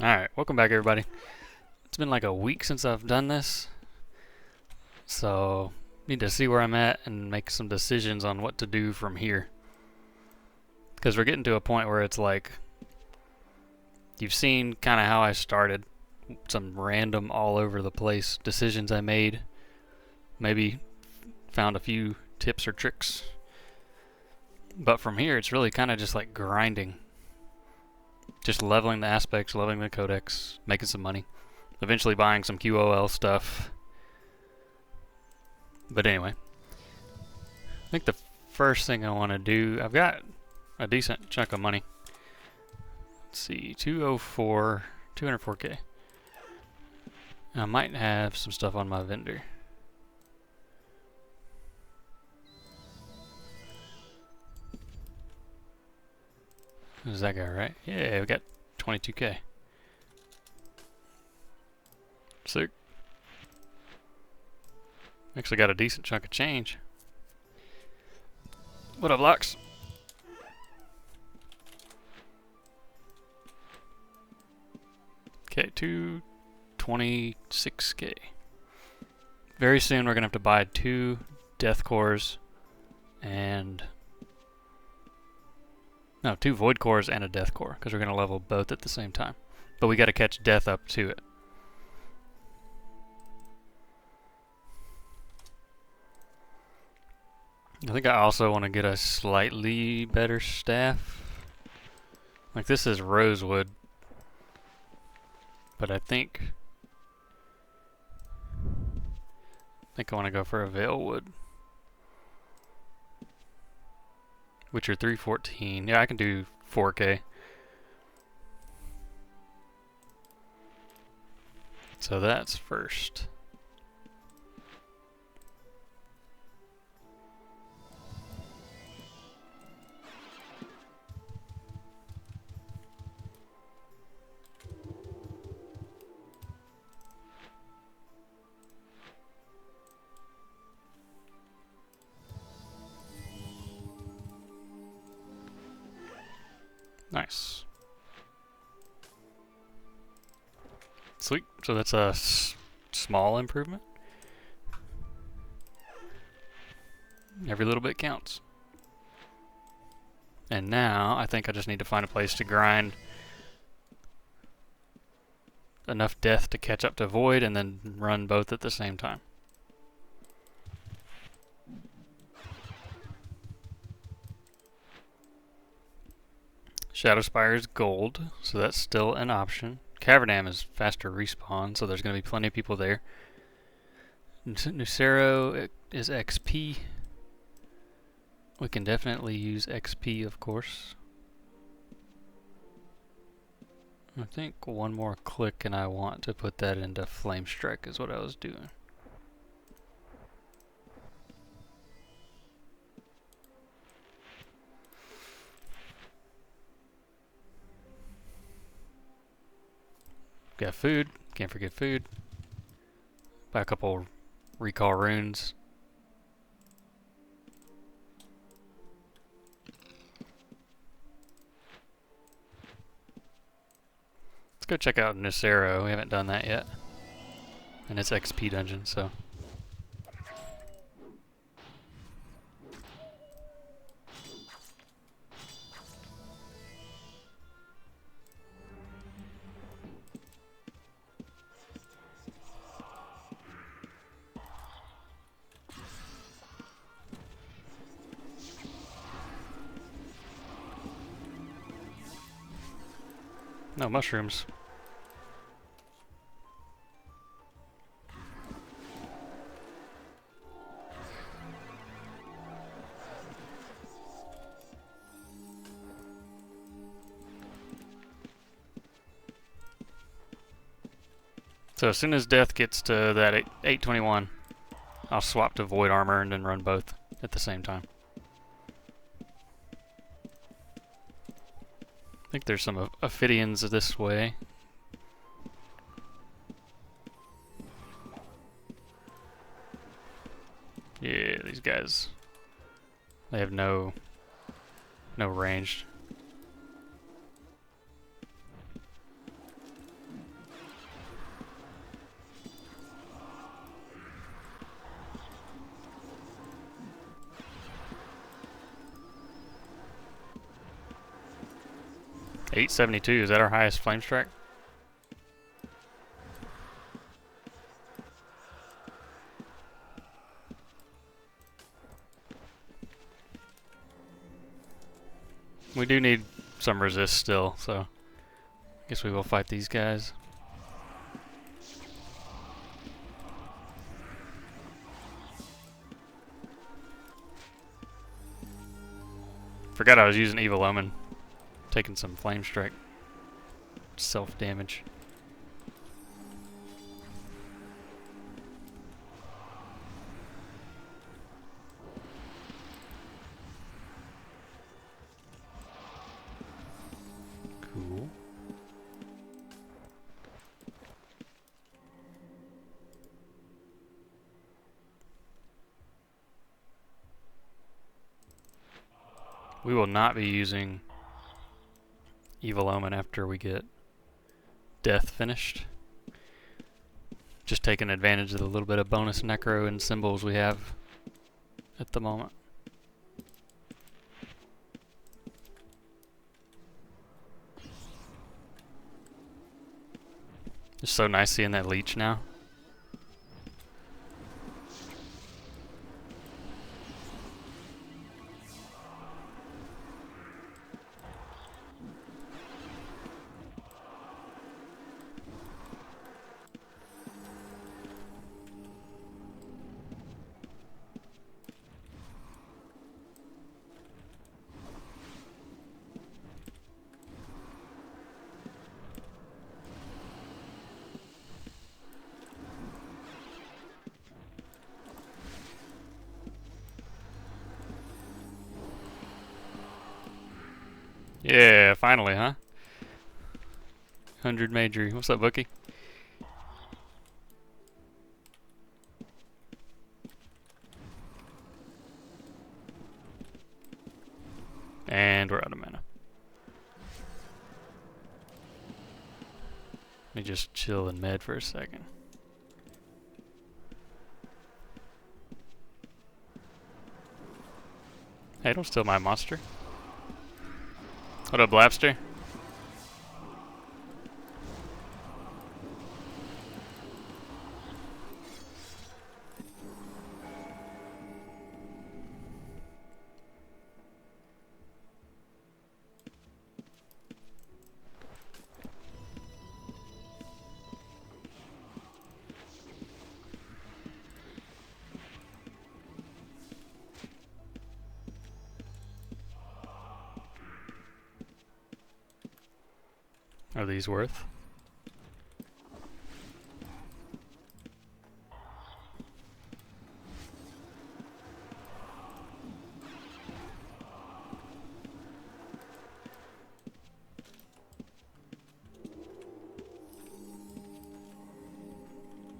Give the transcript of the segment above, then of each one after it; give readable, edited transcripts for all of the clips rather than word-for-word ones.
Alright, welcome back everybody. It's been like a week since I've done this, so need to see where I'm at and make some decisions on what to do from here. Because we're getting to a point where it's like, you've seen kind of how I started, some random all over the place decisions I made, maybe found a few tips or tricks. But from here it's really kind of just like grinding. Just leveling the aspects, leveling the codex, making some money. Eventually buying some QOL stuff. But anyway, I think the first thing I want to do, I've got a decent chunk of money. Let's see, 204, 204k. I might have some stuff on my vendor. Is that guy right? Yeah, we got 22k. Sick. Actually got a decent chunk of change. What up, Lux? Okay, 226k. Very soon we're gonna have to buy 2 death cores and no, 2 void cores and a death core, because we're gonna level both at the same time. But we gotta catch death up to it. I think I also want to get a slightly better staff. Like this is rosewood, but I think I want to go for a veil wood, which are 314. Yeah, I can do 4k. So that's first. Nice. Sweet. So that's a small improvement. Every little bit counts. And now I think I just need to find a place to grind enough death to catch up to void and then run both at the same time. Shadow Spire is gold, so that's still an option. Cavernam is faster respawn, so there's going to be plenty of people there. Nero is XP. We can definitely use XP, of course. I think one more click and I want to put that into Flame Strike is what I was doing. Got food, can't forget food. Buy a couple recall runes. Let's go check out Nero. We haven't done that yet. And it's XP dungeon, so. No mushrooms. So as soon as death gets to that 821, I'll swap to void armor and then run both at the same time. I think there's some Ophidians this way. Yeah, these guys, they have no range. 872, is that our highest flame strike? We do need some resist still, so I guess we will fight these guys. Forgot I was using Evil Omen. Taking some flame strike. Self damage. Cool. We will not be using Evil Omen after we get Death finished. Just taking advantage of the little bit of bonus necro and symbols we have at the moment. It's so nice seeing that leech now. Yeah, finally, huh? 100 Majory. What's up, Bookie? And we're out of mana. Let me just chill in med for a second. Hey, don't steal my monster. What up, Blapster? Are these worth?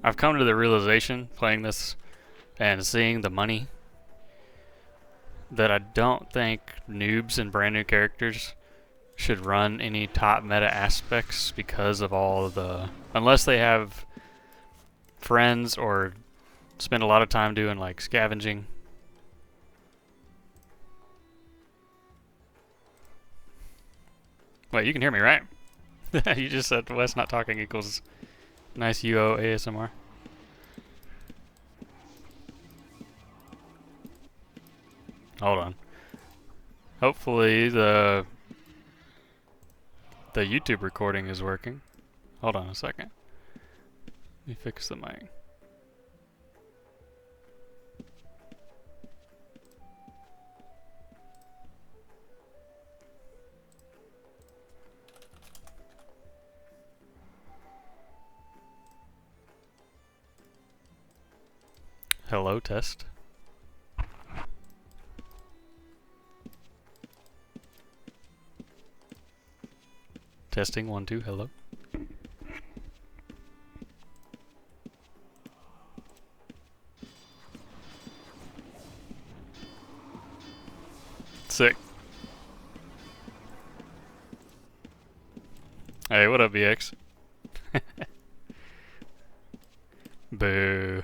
I've come to the realization, playing this and seeing the money, that I don't think noobs and brand new characters should run any top meta aspects because of all of the... Unless they have friends or spend a lot of time doing like scavenging. Wait, you can hear me, right? You just said West not talking equals nice UO ASMR. Hold on. Hopefully the YouTube recording is working. Hold on a second. Let me fix the mic. Hello, test. Testing 1 2. Hello. Sick. Hey, what up, BX? Boo.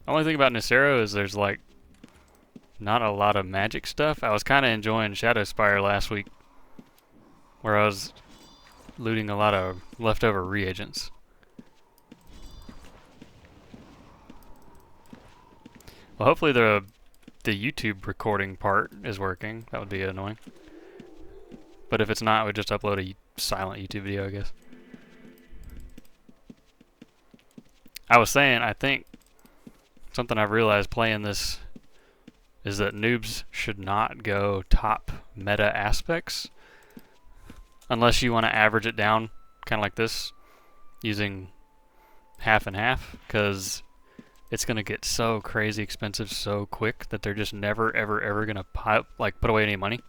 Only thing about Nero is there's like not a lot of magic stuff. I was kind of enjoying Shadow Spire last week, where I was looting a lot of leftover reagents. Well, hopefully the YouTube recording part is working. That would be annoying. But if it's not, we just upload a silent YouTube video, I guess. I was saying, I think something I've realized playing this is that noobs should not go top meta aspects unless you want to average it down, kind of like this, using half and half, because it's going to get so crazy expensive so quick that they're just never, ever going to put away any money.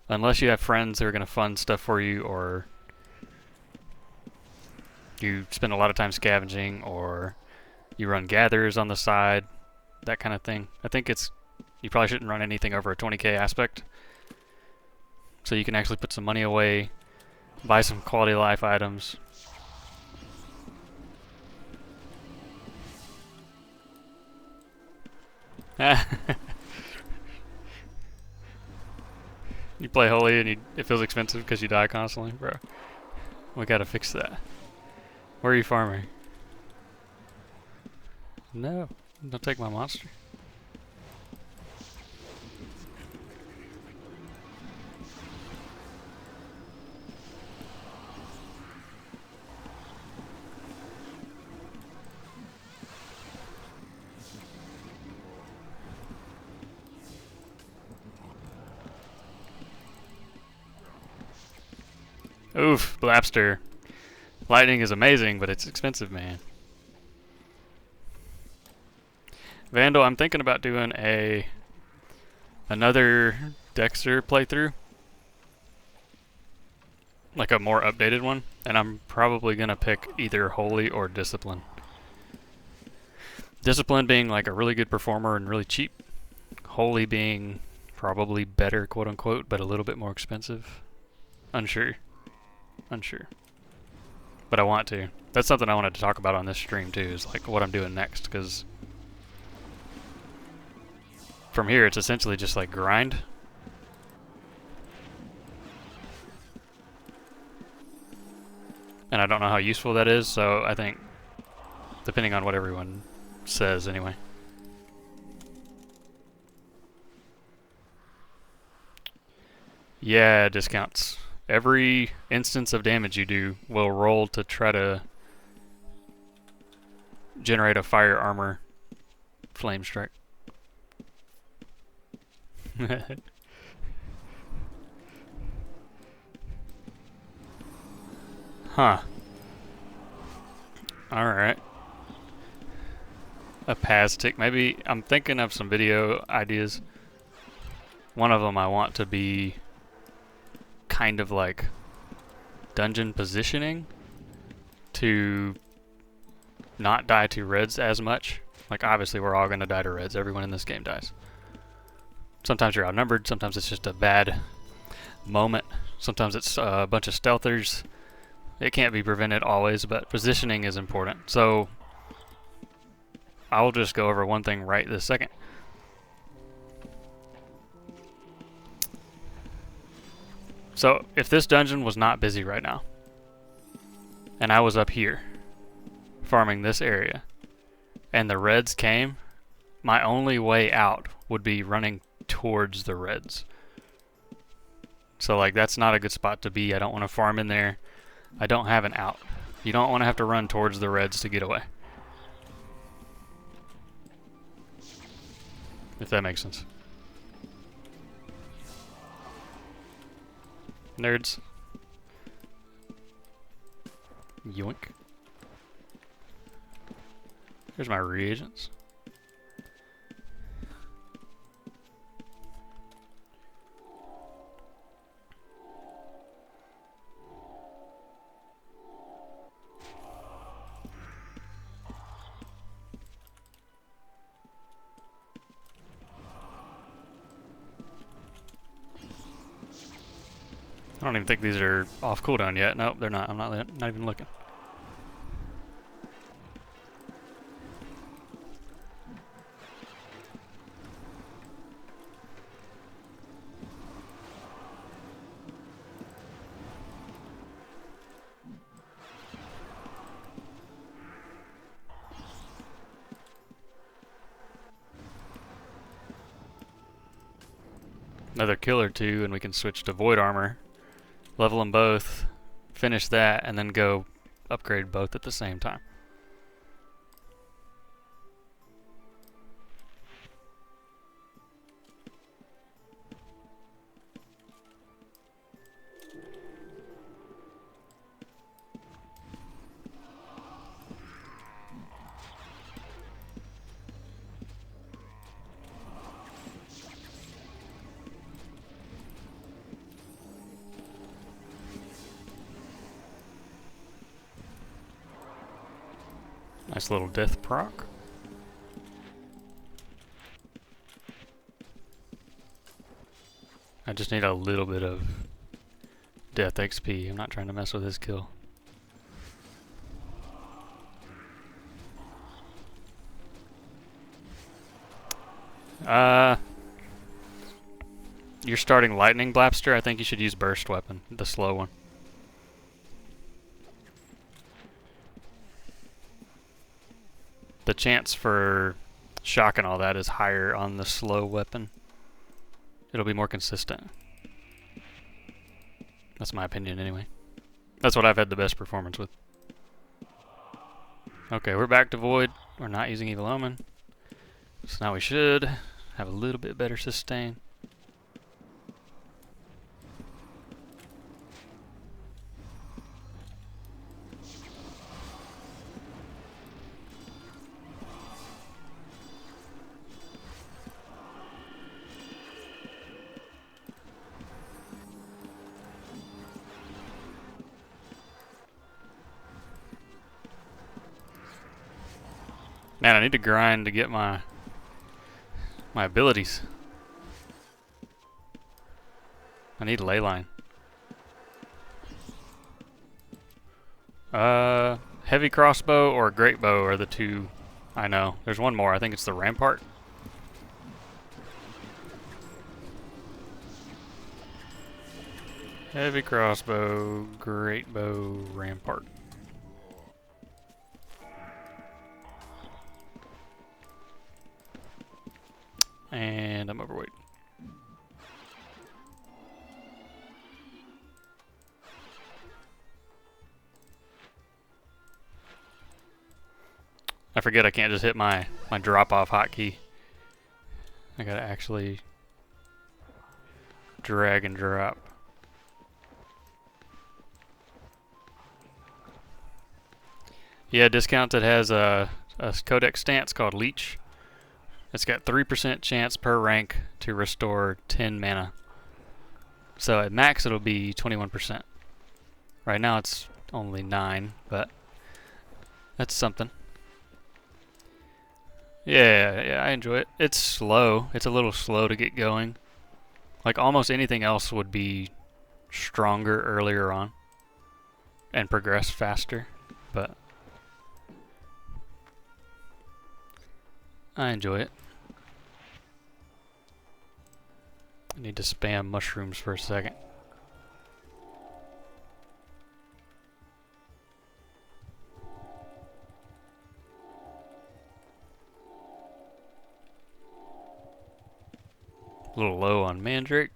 Unless you have friends who are going to fund stuff for you, or you spend a lot of time scavenging, or you run gatherers on the side, that kind of thing. I think you probably shouldn't run anything over a 20k aspect. So you can actually put some money away, buy some quality of life items. You play Holy and it feels expensive because you die constantly? Bro, we gotta fix that. Where are you farming? No, don't take my monster. Oof, Blapster. Lightning is amazing, but it's expensive, man. Vandal, I'm thinking about doing another Dexter playthrough. Like a more updated one. And I'm probably going to pick either Holy or Discipline. Discipline being like a really good performer and really cheap. Holy being probably better, quote unquote, but a little bit more expensive. Unsure. But I want to. That's something I wanted to talk about on this stream too, is like what I'm doing next, because from here it's essentially just like grind. And I don't know how useful that is, so I think, depending on what everyone says anyway. Yeah, discounts. Every instance of damage you do will roll to try to generate a fire armor flame strike. Huh. Alright. A Paztic. Maybe I'm thinking of some video ideas. One of them I want to be kind of like dungeon positioning to not die to reds as much. Like obviously we're all going to die to reds. Everyone in this game dies. Sometimes you're outnumbered. Sometimes it's just a bad moment. Sometimes it's a bunch of stealthers. It can't be prevented always, but positioning is important. So I'll just go over one thing right this second. So if this dungeon was not busy right now, and I was up here farming this area, and the reds came, my only way out would be running towards the reds. So like that's not a good spot to be. I don't want to farm in there. I don't have an out. You don't want to have to run towards the reds to get away. If that makes sense. Nerds. Yoink. Here's my reagents. I don't even think these are off cooldown yet. Nope, they're not. I'm not even looking. another kill or two, and we can switch to Void Armor, level them both, finish that, and then go upgrade both at the same time. Nice little death proc. I just need a little bit of death XP. I'm not trying to mess with his kill. You're starting Lightning Blapster. I think you should use Burst Weapon, the slow one. The chance for shock and all that is higher on the slow weapon. It'll be more consistent. That's my opinion anyway. That's what I've had the best performance with. Okay, we're back to Void. We're not using Evil Omen. So now we should have a little bit better sustain. Man, I need to grind to get my abilities. I need Leyline. Heavy crossbow or great bow are the two I know. There's one more. I think it's the Rampart. Heavy crossbow, great bow, Rampart. And I'm overweight. I forget I can't just hit my drop-off hotkey. I gotta actually drag and drop. Yeah, Discounted has a codex stance called Leech. It's got 3% chance per rank to restore 10 mana. So at max it'll be 21%. Right now it's only 9, but that's something. Yeah, I enjoy it. It's slow. It's a little slow to get going. Like almost anything else would be stronger earlier on and progress faster, but I enjoy it. I need to spam mushrooms for a second. A little low on Mandrake.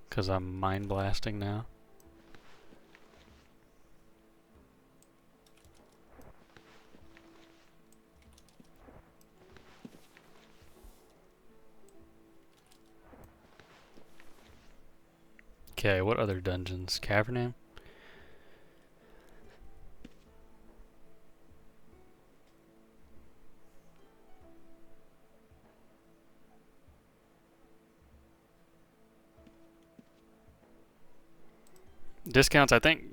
Because I'm mind blasting now. Okay, what other dungeons? Cavername? Discounts, I think,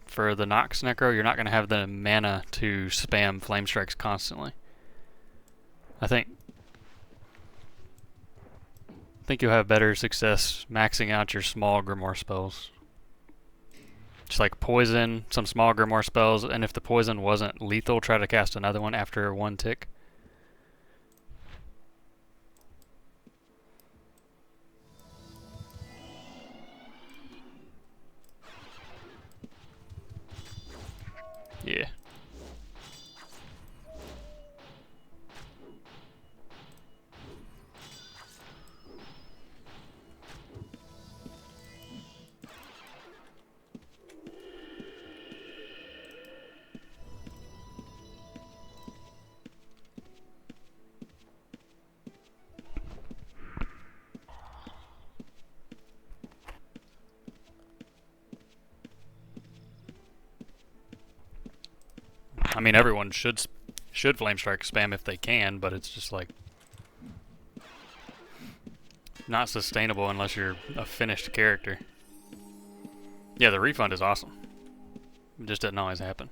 for the Nox Necro, you're not going to have the mana to spam Flame Strikes constantly. I think you'll have better success maxing out your small Grimoire spells. Just like Poison, some small Grimoire spells, and if the Poison wasn't lethal, try to cast another one after one tick. I mean, everyone should Flame Strike spam if they can, but it's just like not sustainable unless you're a finished character. Yeah, the refund is awesome. It just doesn't always happen.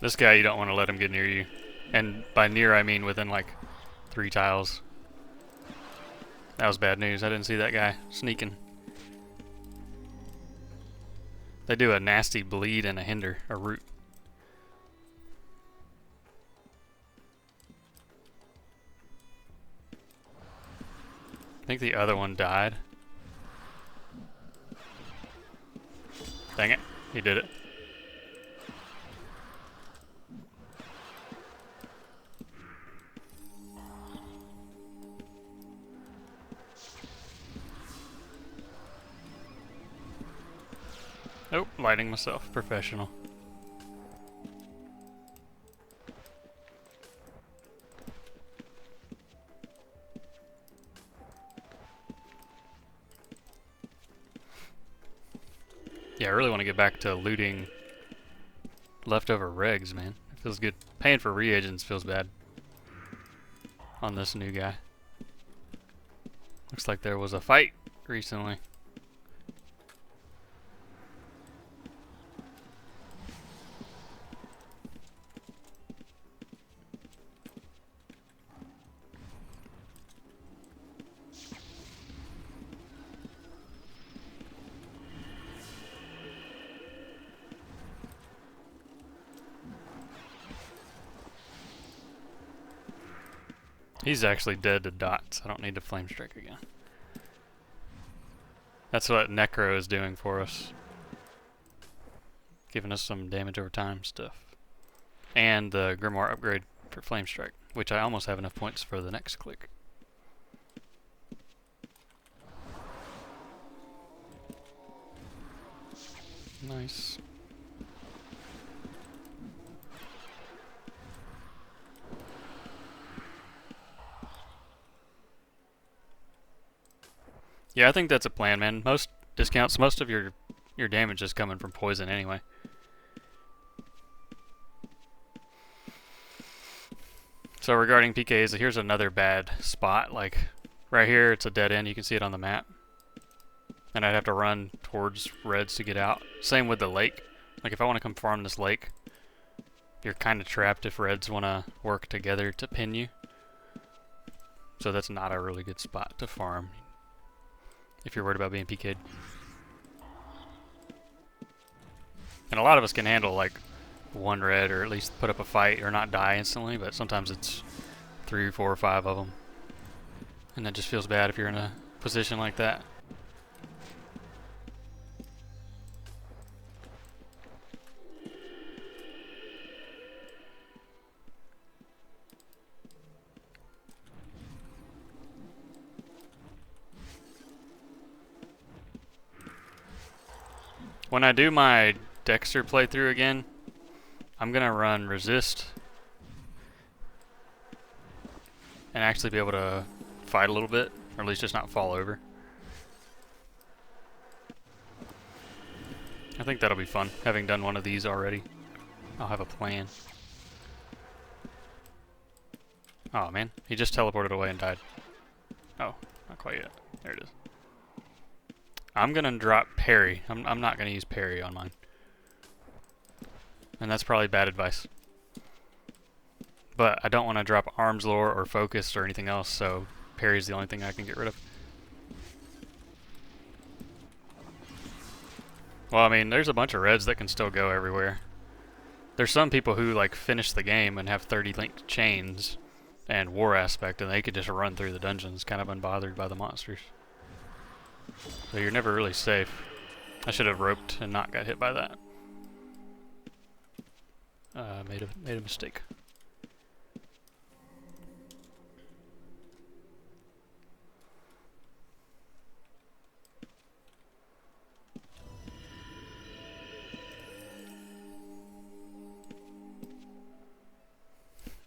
This guy, you don't want to let him get near you. And by near, I mean within like 3 tiles. That was bad news. I didn't see that guy sneaking. They do a nasty bleed and a hinder, a root. I think the other one died. Dang it, he did it. Oh, lighting myself. Professional. Yeah, I really want to get back to looting leftover regs, man. It feels good. Paying for reagents feels bad on this new guy. Looks like there was a fight recently. He's actually dead to dots. I don't need to flame strike again. That's what Necro is doing for us. Giving us some damage over time stuff. And the Grimoire upgrade for flame strike, which I almost have enough points for the next click. Nice. Yeah, I think that's a plan, man. Most discounts, most of your damage is coming from poison anyway. So regarding PKs, here's another bad spot. Like right here, it's a dead end. You can see it on the map. And I'd have to run towards reds to get out. Same with the lake. Like if I want to come farm this lake, you're kind of trapped if reds want to work together to pin you. So that's not a really good spot to farm if you're worried about being PK'd. And a lot of us can handle like one red or at least put up a fight or not die instantly, but sometimes it's 3 or 4 or 5 of them. And that just feels bad if you're in a position like that. When I do my Dexter playthrough again, I'm gonna run resist and actually be able to fight a little bit, or at least just not fall over. I think that'll be fun, having done one of these already. I'll have a plan. Oh man, he just teleported away and died. Oh, not quite yet. There it is. I'm gonna drop parry. I'm not gonna use parry on mine. And that's probably bad advice. But I don't want to drop arms lore or focus or anything else, so parry is the only thing I can get rid of. Well, I mean, there's a bunch of reds that can still go everywhere. There's some people who like finish the game and have 30 linked chains and war aspect, and they could just run through the dungeons kind of unbothered by the monsters. So you're never really safe. I should have roped and not got hit by that. Made a mistake.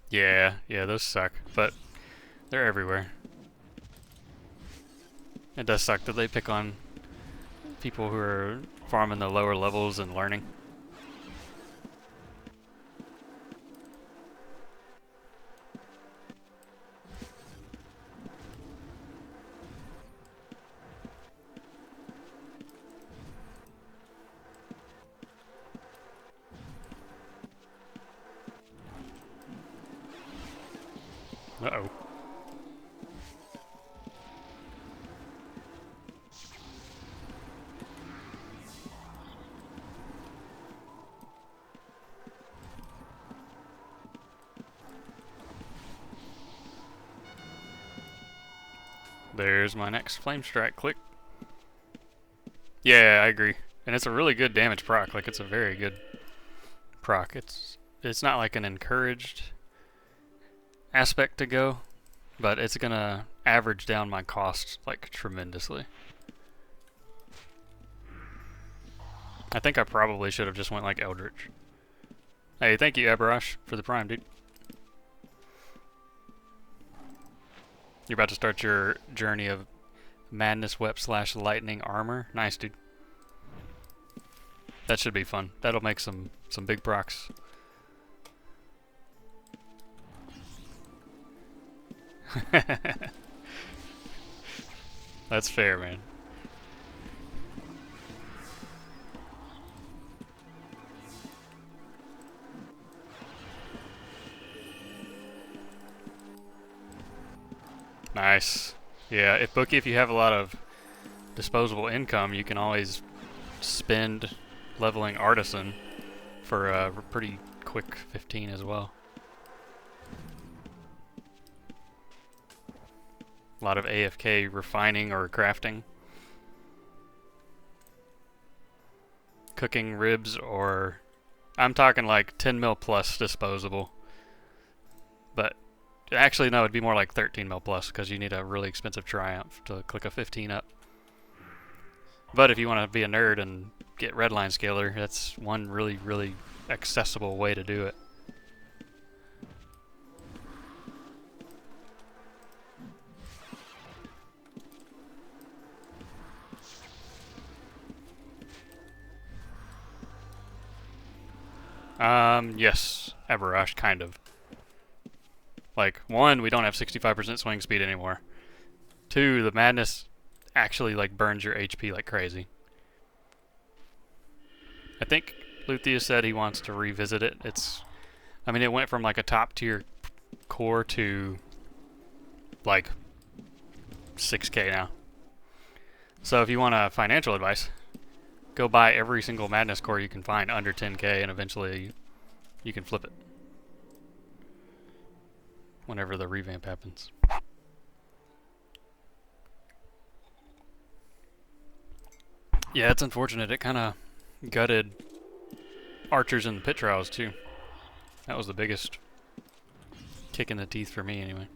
Yeah, those suck, but they're everywhere. It does suck that they pick on people who are farming the lower levels and learning. Uh-oh. There's my next flame strike. Click. Yeah, I agree. And it's a really good damage proc. Like, it's a very good proc. It's not like an encouraged aspect to go, but it's gonna average down my cost like tremendously. I think I probably should have just went like Eldritch. Hey, thank you, Abarash, for the prime, dude. You're about to start your journey of Madness Wept / Lightning Armor. Nice, dude. That should be fun. That'll make some big procs. That's fair, man. Nice. Yeah, if you have a lot of disposable income, you can always spend leveling Artisan for a pretty quick 15 as well. A lot of AFK refining or crafting. Cooking ribs, or I'm talking like 10 mil plus disposable. But actually, no, it'd be more like 13 mil plus because you need a really expensive Triumph to click a 15 up. But if you want to be a nerd and get Redline Scaler, that's one really, really accessible way to do it. Yes, Abarash, kind of. Like, 1, we don't have 65% swing speed anymore. 2, the madness actually, like, burns your HP like crazy. I think Luthia said he wants to revisit it. I mean, it went from, like, a top-tier core to, like, 6K now. So if you want a financial advice, go buy every single madness core you can find under 10K, and eventually you can flip it whenever the revamp happens. Yeah, it's unfortunate. It kind of gutted archers in the pit trials too. That was the biggest kick in the teeth for me anyway.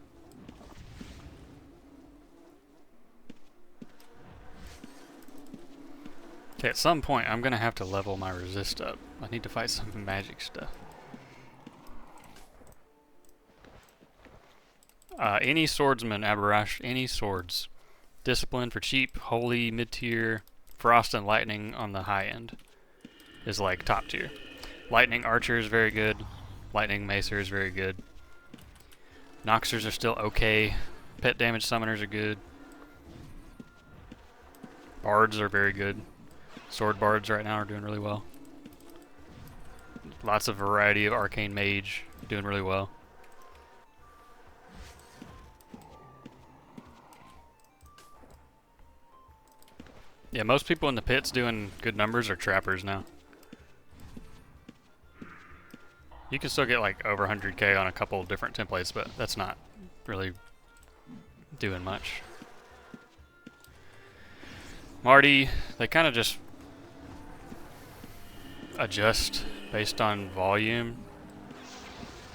Okay, at some point I'm gonna have to level my resist up. I need to fight some magic stuff. Any swordsman, Abarash, any swords. Discipline for cheap, holy mid-tier, frost and lightning on the high end is like top tier. Lightning archer is very good. Lightning macer is very good. Noxers are still okay. Pet damage summoners are good. Bards are very good. Sword bards right now are doing really well. Lots of variety of Arcane Mage doing really well. Yeah, most people in the pits doing good numbers are trappers now. You can still get like over 100k on a couple of different templates, but that's not really doing much. Marty, they kind of just adjust based on volume,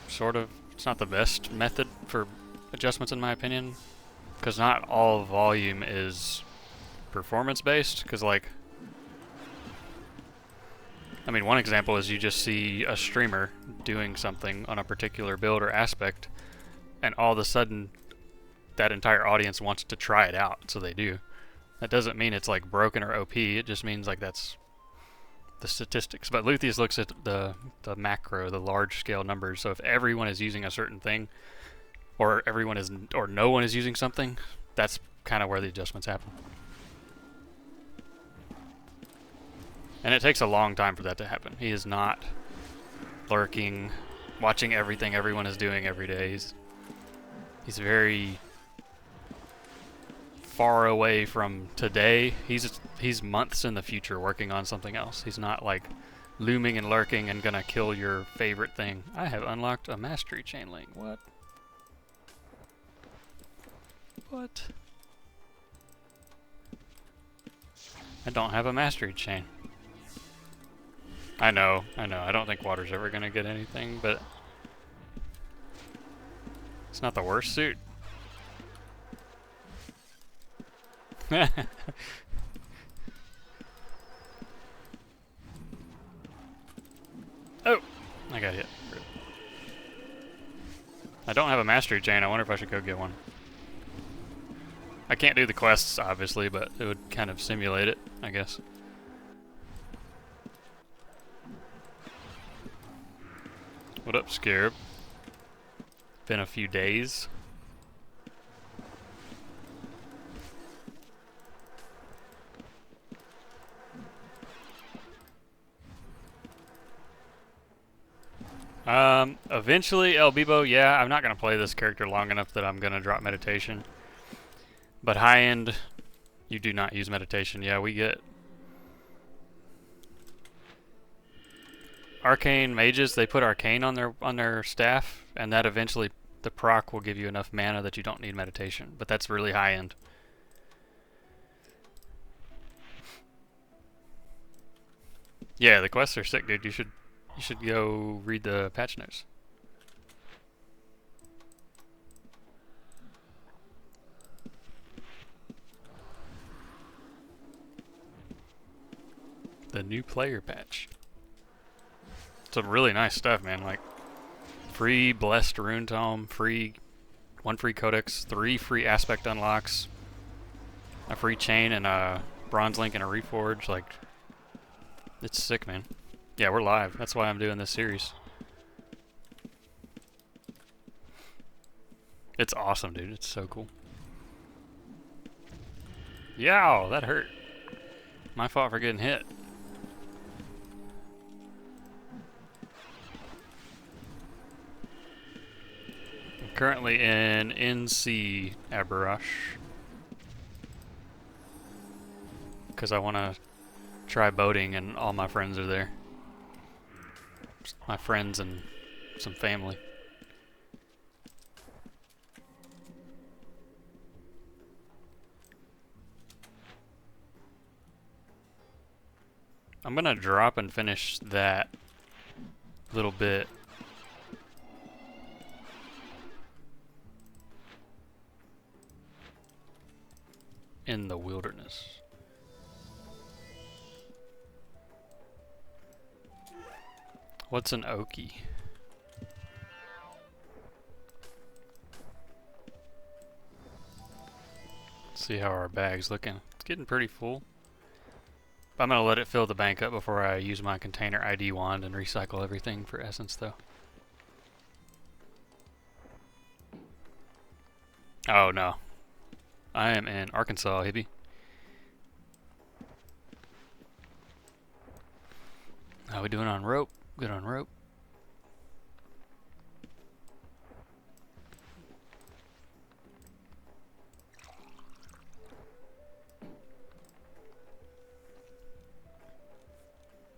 sort of. It's not the best method for adjustments in my opinion, because not all volume is performance based, because like, I mean, one example is you just see a streamer doing something on a particular build or aspect, and all of a sudden that entire audience wants to try it out, so they do. That doesn't mean it's like broken or OP, it just means like that's the statistics. But Luthien looks at the macro, the large scale numbers, so if everyone is using a certain thing, or no one is using something, that's kind of where the adjustments happen. And it takes a long time for that to happen. He is not lurking, watching everything everyone is doing every day. He's very far away from today. He's months in the future working on something else. He's not like looming and lurking and gonna kill your favorite thing. I have unlocked a mastery chain link. What? What? I don't have a mastery chain. I know. I don't think water's ever gonna get anything, but it's not the worst suit. Oh! I got hit. I don't have a mastery chain. I wonder if I should go get one. I can't do the quests, obviously, but it would kind of simulate it, I guess. What up, Scarab? Been a few days. Eventually, El Bibo, yeah, I'm not going to play this character long enough that I'm going to drop meditation. But high end, you do not use meditation. Yeah, we get Arcane Mages, they put Arcane on their staff, and that eventually, the proc will give you enough mana that you don't need meditation. But that's really high end. Yeah, the quests are sick, dude. You should go read the patch notes. The new player patch. Some really nice stuff, man. Like free blessed rune tome, one free codex, 3 free aspect unlocks, a free chain, and a bronze link and a reforge. Like, it's sick, man. Yeah, we're live. That's why I'm doing this series. It's awesome, dude. It's so cool. Yow, that hurt. My fault for getting hit. I'm currently in NC Abarash, because I want to try boating and all my friends are there. My friends and some family. I'm gonna drop and finish that little bit. In the wilderness. What's an okie? Let's see how our bag's looking. It's getting pretty full. I'm gonna let it fill the bank up before I use my container ID wand and recycle everything for essence, though. Oh no. I am in Arkansas, hippie. How we doing on rope? Good on rope.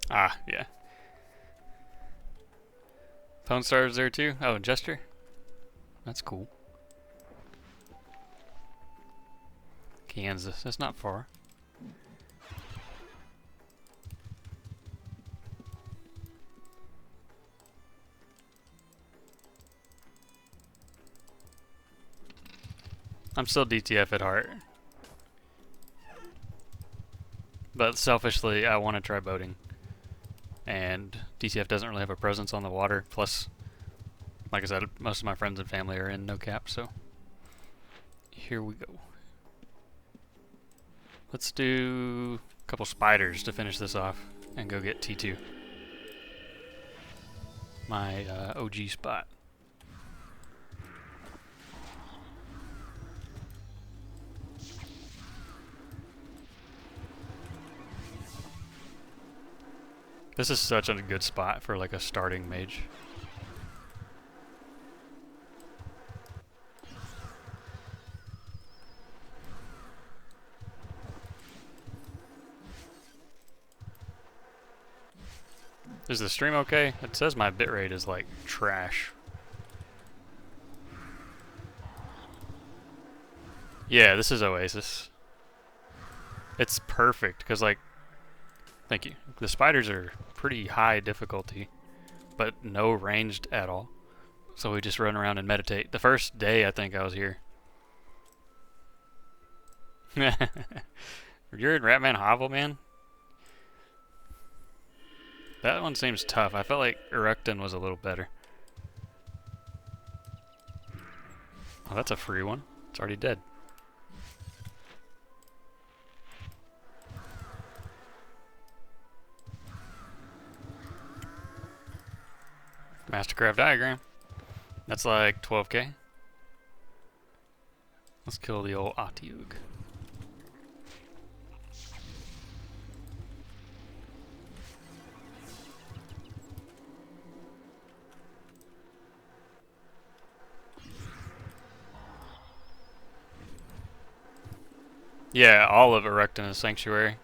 Ah, yeah. Phone Star's there too? Oh, Jester? That's cool. Kansas, that's not far. I'm still DTF at heart. But selfishly, I want to try boating. And DTF doesn't really have a presence on the water. Plus, like I said, most of my friends and family are in no cap, so here we go. Let's do a couple spiders to finish this off and go get T2. My OG spot. This is such a good spot for like a starting mage. Is the stream okay? It says my bitrate is like trash. Yeah, this is Oasis. It's perfect because like, thank you. The spiders are pretty high difficulty, but no ranged at all. So we just run around and meditate. The first day I think I was here. You're in Ratman Hovel, man? That one seems tough. I felt like Eructin was a little better. Oh, that's a free one. It's already dead. Mastercraft diagram. That's like 12k. Let's kill the old Atiug. Yeah, all of Eructin is Sanctuary.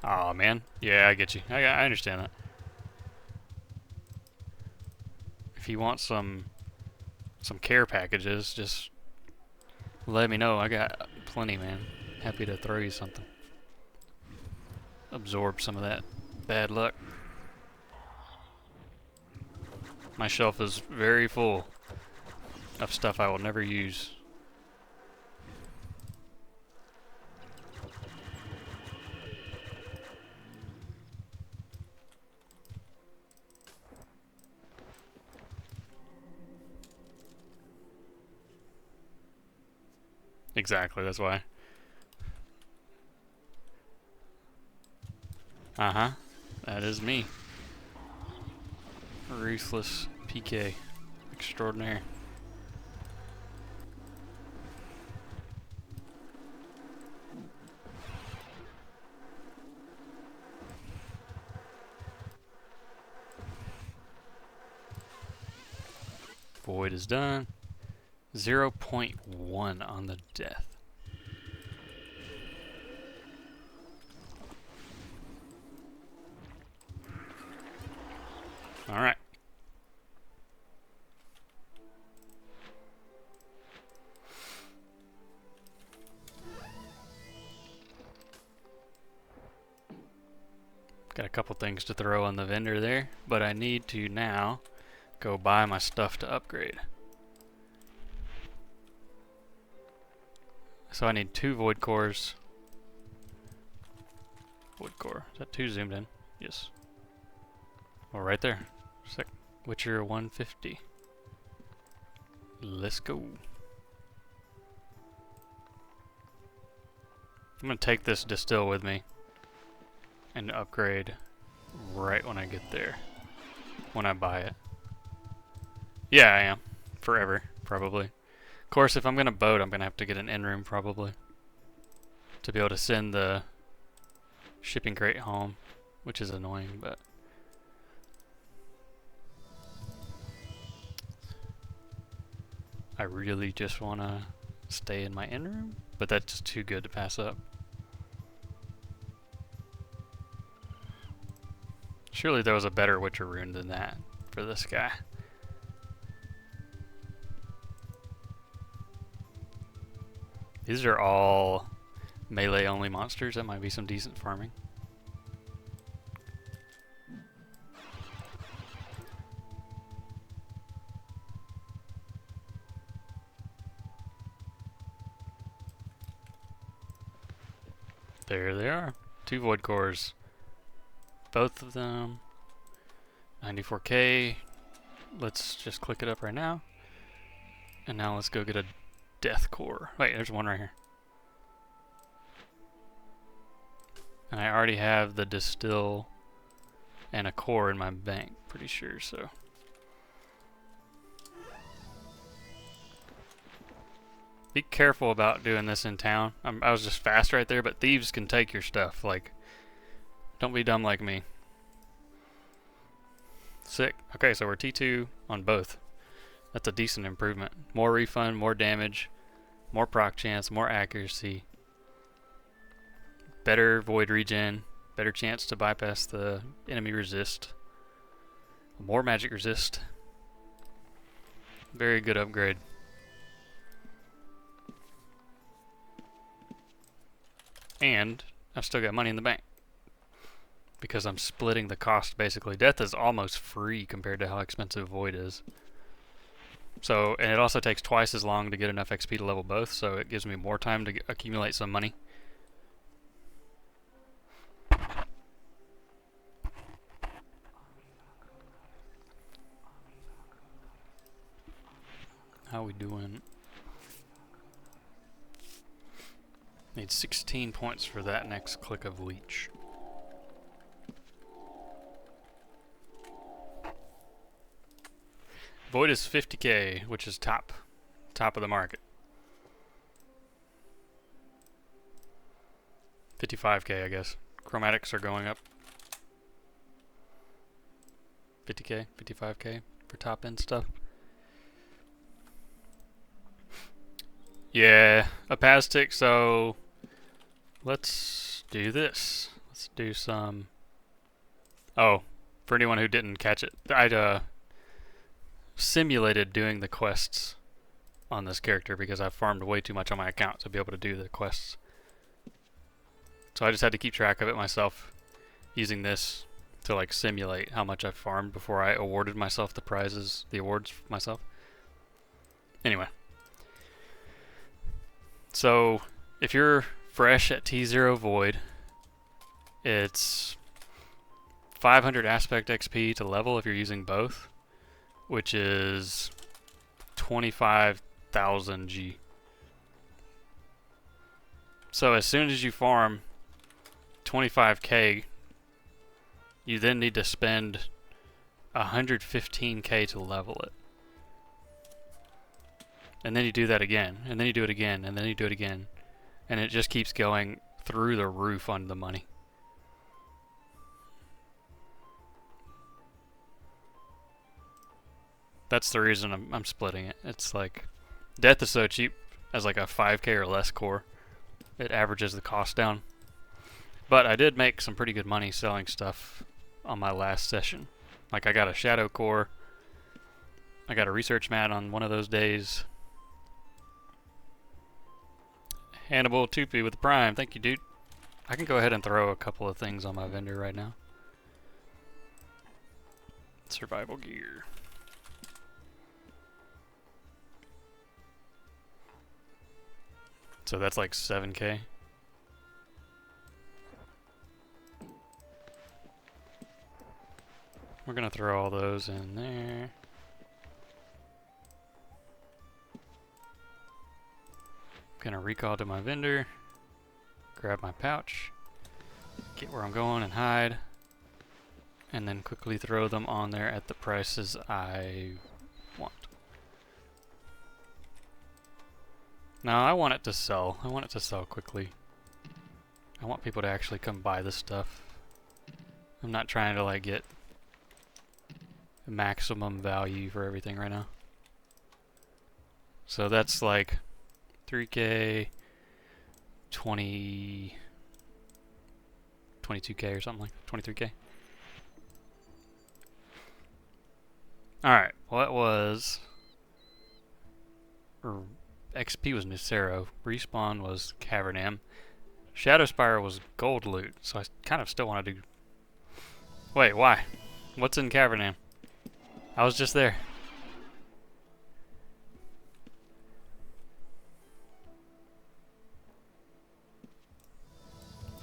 Aw, man. Yeah, I get you. I understand that. If you want some care packages, just let me know. I got plenty, man. Happy to throw you something. Absorb some of that bad luck. My shelf is very full of stuff I will never use. Exactly, that's why. Uh-huh. That is me. Ruthless PK extraordinaire. Void is done. 0.1 on the death. All right. Got a couple things to throw on the vendor there, but I need to now go buy my stuff to upgrade. So I need 2 void cores. Void core. Is that 2 zoomed in? Yes. Well, right there. Witcher 150. Let's go. I'm gonna take this distill with me and upgrade right when I get there. When I buy it. Yeah, I am. Forever, probably. Of course, if I'm gonna boat, I'm gonna have to get an in-room probably to be able to send the shipping crate home, which is annoying, but I really just wanna stay in my in-room, but that's just too good to pass up. Surely there was a better Witcher rune than that for this guy. These are all melee only monsters. That might be some decent farming. There they are. 2 void cores. Both of them. 94k. Let's just click it up right now. And now let's go get a death core. Wait, there's one right here. And I already have the distill and a core in my bank, pretty sure, so. Be careful about doing this in town. I was just fast right there, but thieves can take your stuff. Like, don't be dumb like me. Sick. Okay, so we're T2 on both. That's a decent improvement. More refund, more damage, more proc chance, more accuracy. Better void regen, better chance to bypass the enemy resist. More magic resist. Very good upgrade. And I've still got money in the bank because I'm splitting the cost basically. Death is almost free compared to how expensive void is. So, and it also takes twice as long to get enough XP to level both, so it gives me more time to accumulate some money. How we doing? Need 16 points for that next click of leech. Void is 50k, which is top of the market. 55k, I guess. Chromatics are going up. 50k, 55k for top end stuff. Yeah, a Paztic, so let's do this. Let's do some... Oh, for anyone who didn't catch it, I'd simulated doing the quests on this character because I farmed way too much on my account to be able to do the quests. So I just had to keep track of it myself using this to like simulate how much I farmed before I awarded myself the prizes, the awards myself. Anyway. So if you're fresh at T0 Void, it's 500 aspect XP to level if you're using both, which is 25,000 G. So as soon as you farm 25k, you then need to spend 115k to level it. And then you do that again, and then you do it again, and then you do it again. And it just keeps going through the roof on the money. That's the reason I'm splitting it. It's like, death is so cheap as like a 5k or less core. It averages the cost down. But I did make some pretty good money selling stuff on my last session. Like I got a shadow core. I got a research mat on one of those days. Hannibal Tupi with the Prime. Thank you, dude. I can go ahead and throw a couple of things on my vendor right now. Survival gear. So that's like 7k. We're gonna throw all those in there. Gonna recall to my vendor, grab my pouch, get where I'm going and hide, and then quickly throw them on there at the prices I want. Now I want it to sell. I want it to sell quickly. I want people to actually come buy this stuff. I'm not trying to like get maximum value for everything right now. So that's like 3k, 22k or something like 23k. Alright, well that was... XP was Nero, respawn was Cavernam, Shadow Spire was gold loot, so I kind of still want to do... Wait, why? What's in Cavernam? I was just there.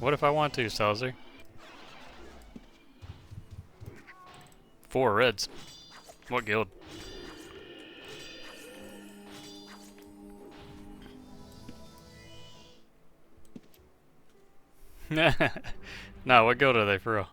What if I want to, Salzer? 4 reds. What guild? No, what guild are they for real?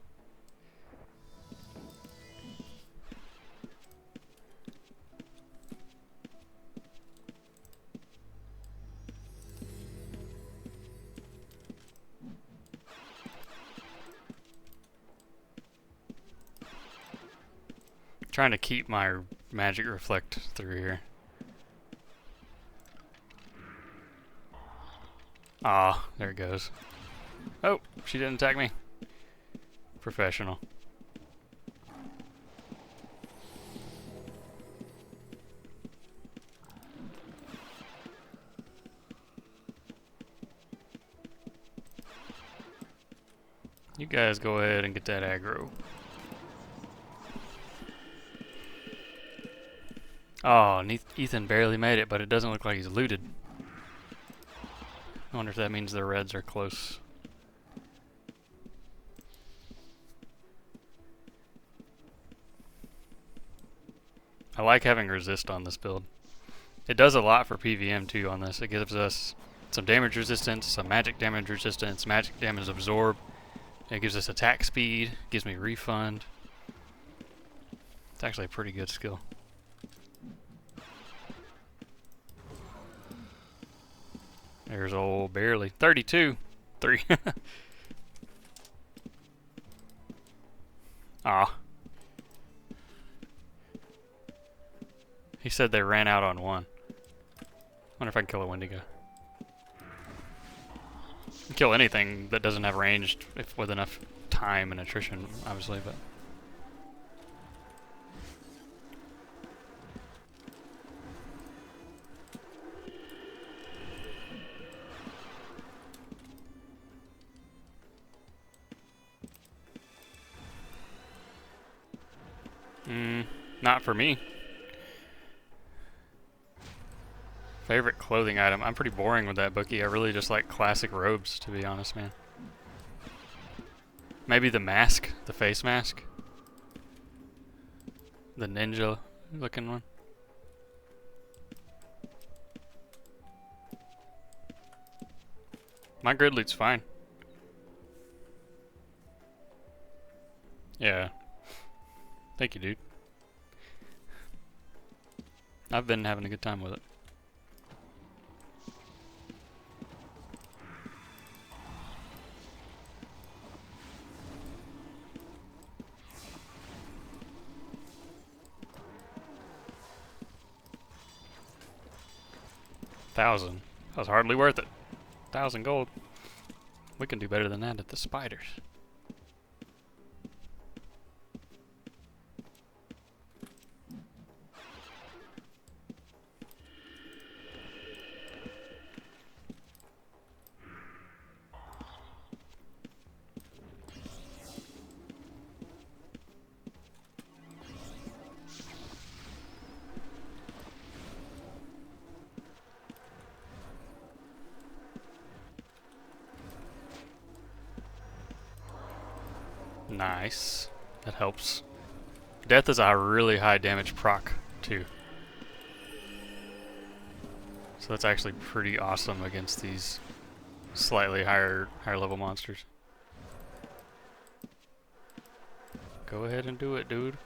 Trying to keep my magic reflect through here. Ah, there it goes. Oh, she didn't attack me. Professional. You guys go ahead and get that aggro. Oh, Ethan barely made it, but it doesn't look like he's looted. I wonder if that means the reds are close. I like having resist on this build. It does a lot for PVM too on this. It gives us some damage resistance, some magic damage resistance, magic damage absorb. It gives us attack speed, gives me refund. It's actually a pretty good skill. There's old barely. 32. 3. Ah. He said they ran out on 1. Wonder if I can kill a Wendigo. Kill anything that doesn't have ranged if with enough time and attrition, obviously, but not for me. Favorite clothing item. I'm pretty boring with that, Bookie. I really just like classic robes, to be honest, man. Maybe the mask, the face mask. The ninja looking one. My grid loot's fine. Yeah. Thank you, dude. I've been having a good time with it. $1,000. That was hardly worth it. 1,000 gold. We can do better than that at the spiders. Nice. That helps. Death is a really high damage proc, too. So that's actually pretty awesome against these slightly higher level monsters. Go ahead and do it, dude.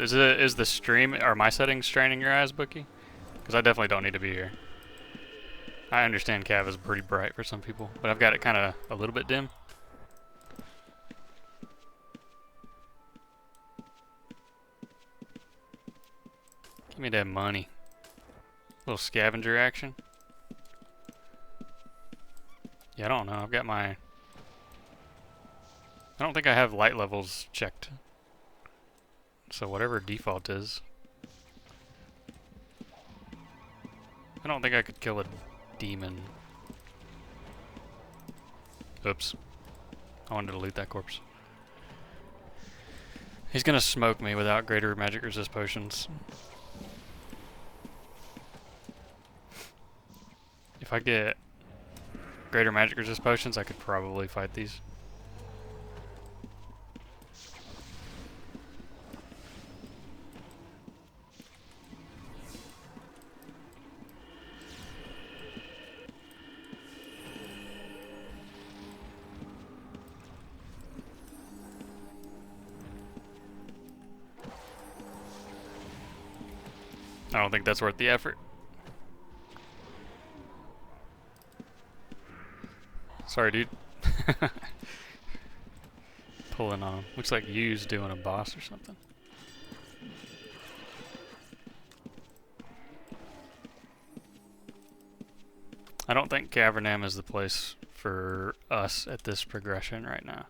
Is the stream, are my settings straining your eyes, Bookie? Because I definitely don't need to be here. I understand Cav is pretty bright for some people, but I've got it kind of a little bit dim. Give me that money. Little scavenger action. Yeah, I don't know. I've got my... I don't think I have light levels checked. So whatever default is. I don't think I could kill a demon. Oops. I wanted to loot that corpse. He's gonna smoke me without greater magic resist potions. If I get greater magic resist potions, I could probably fight these. I don't think that's worth the effort. Sorry, dude. Pulling on him. Looks like Yu's doing a boss or something. I don't think Cavernam is the place for us at this progression right now.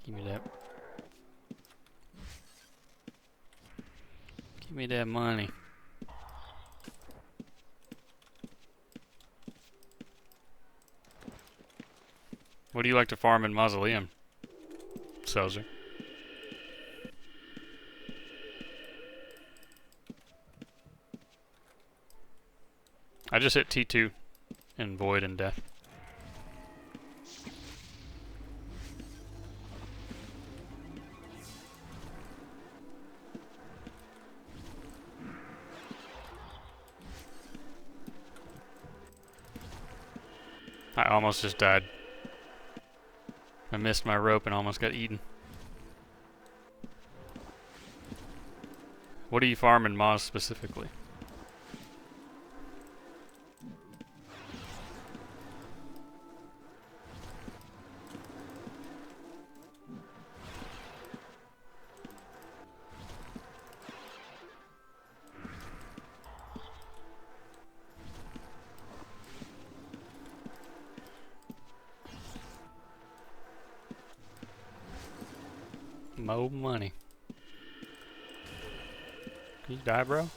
Give me that. Give me that money. What do you like to farm in Mausoleum, Selzer? I just hit T2 in Void and Death. I almost just died. I missed my rope and almost got eaten. What do you farm in Moz specifically? Mo money. Can you die, bro?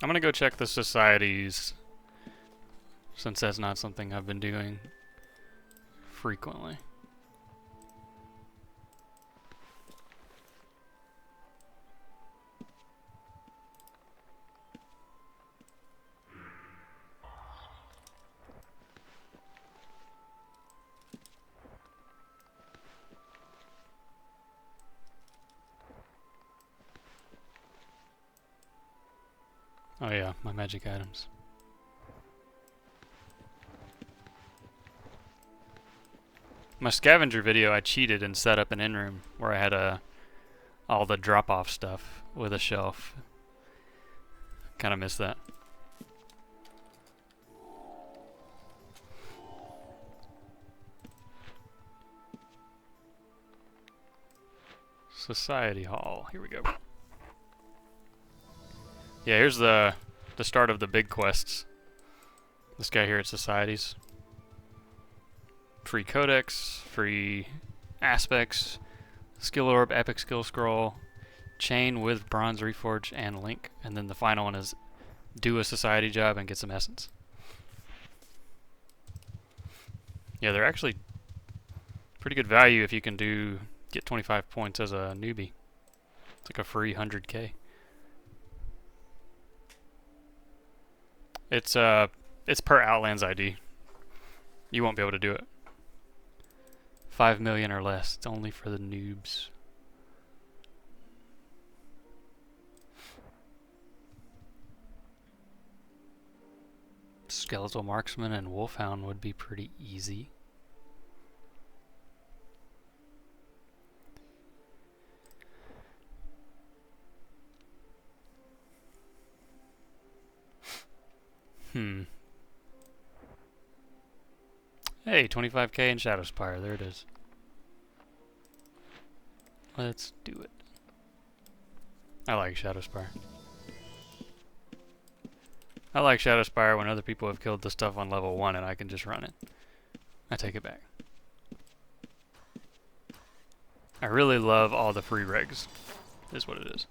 I'm gonna go check the societies, since that's not something I've been doing frequently. Oh yeah, my magic items. My scavenger video, I cheated and set up an in-room where I had all the drop-off stuff with a shelf. Kind of missed that. Society Hall. Here we go. Yeah, here's the start of the big quests. This guy here at Societies. Free Codex, free Aspects, Skill Orb, Epic Skill Scroll, Chain with Bronze Reforge, and Link. And then the final one is do a Society job and get some Essence. Yeah, they're actually pretty good value if you can get 25 points as a newbie. It's like a free 100k. It's per Outlands ID. You won't be able to do it. 5 million or less. It's only for the noobs. Skeletal Marksman and Wolfhound would be pretty easy. Hey, 25k in Shadow Spire. There it is. Let's do it. I like Shadow Spire. I like Shadow Spire when other people have killed the stuff on level 1 and I can just run it. I take it back. I really love all the free regs, is what it is.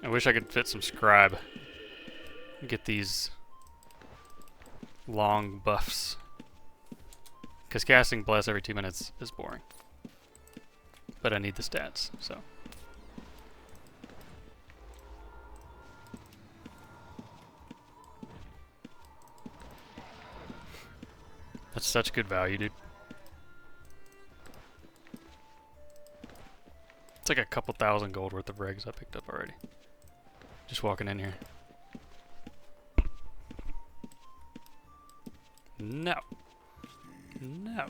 I wish I could fit some scribe. Get these long buffs. Because casting Bless every 2 minutes is boring. But I need the stats, so. That's such good value, dude. It's like a couple thousand gold worth of regs I picked up already. Just walking in here. No. No.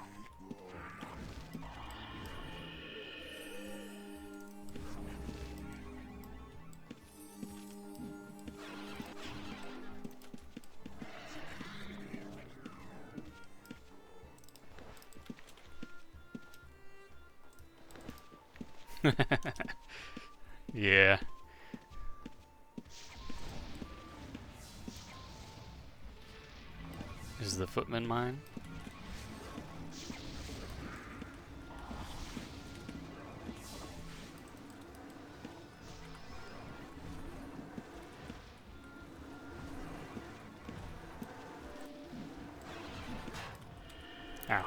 Yeah. Is the footman mine? Ow.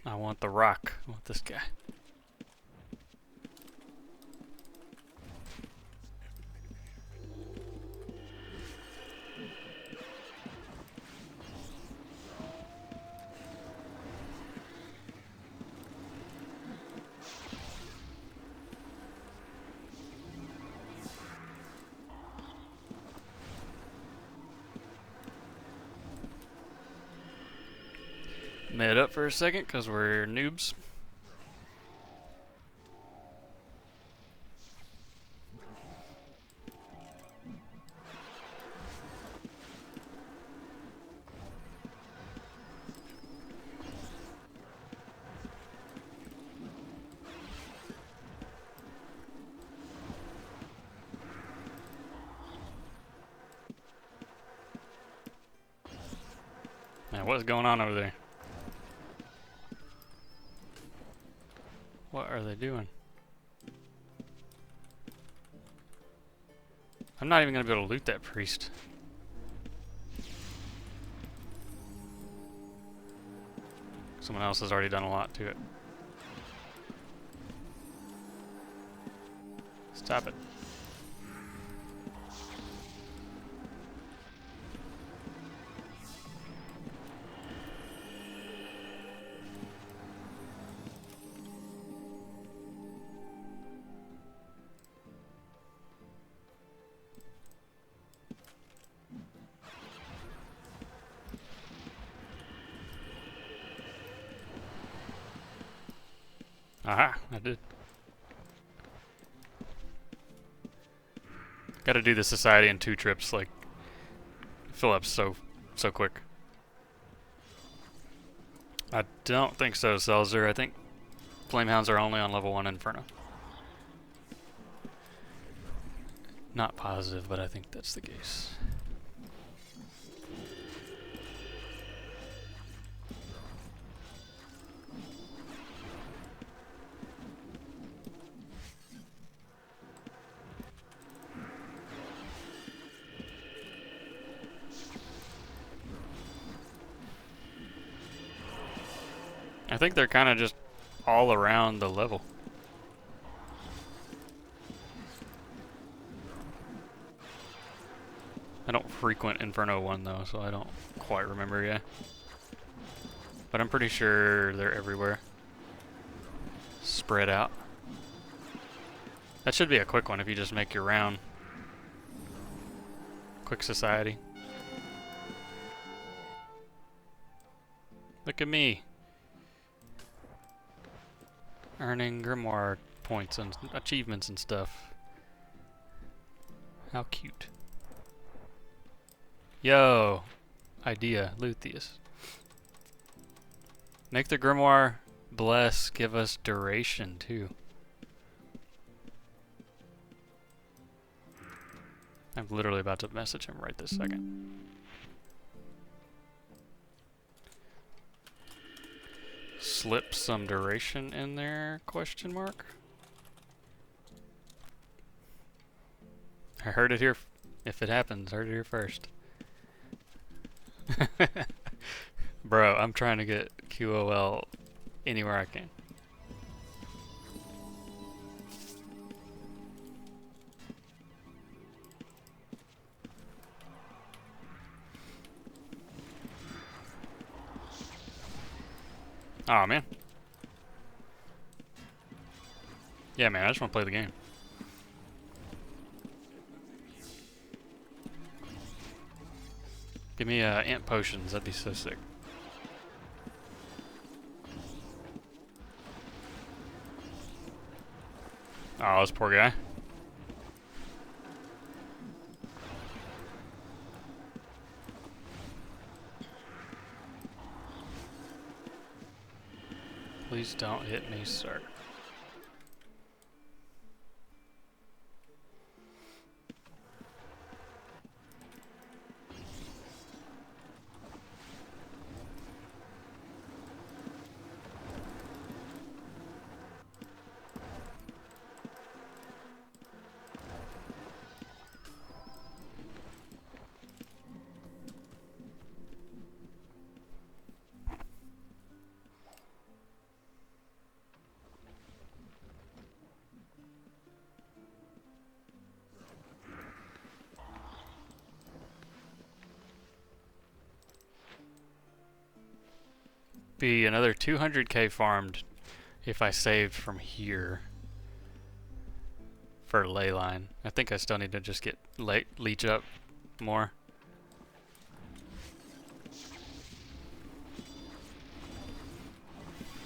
I want the rock. I want this guy. Med up for a second because we're noobs. Man, what's going on over there? What are they doing? I'm not even going to be able to loot that priest. Someone else has already done a lot to it. Stop it. Aha, I did. Gotta do the society in 2 trips, like, fill up so quick. I don't think so, Selzer. I think Flamehounds are only on level 1 Inferno. Not positive, but I think that's the case. think they're kind of just all around the level. I don't frequent Inferno 1 though, so I don't quite remember yet. But I'm pretty sure they're everywhere. Spread out. That should be a quick one if you just make your round. Quick society. Look at me. Earning grimoire points and achievements and stuff. How cute. Yo! Idea, Luthieus. Make the grimoire bless, give us duration too. I'm literally about to message him right this second. Slip some duration in there, question mark? I heard it here, if it happens, heard it here first. Bro, I'm trying to get QOL anywhere I can. Aw, man. Yeah, man, I just want to play the game. Give me ant potions, that'd be so sick. Oh, this poor guy. Please don't hit me, sir. Be another 200k farmed if I saved from here for ley line. I think I still need to just get leech up more.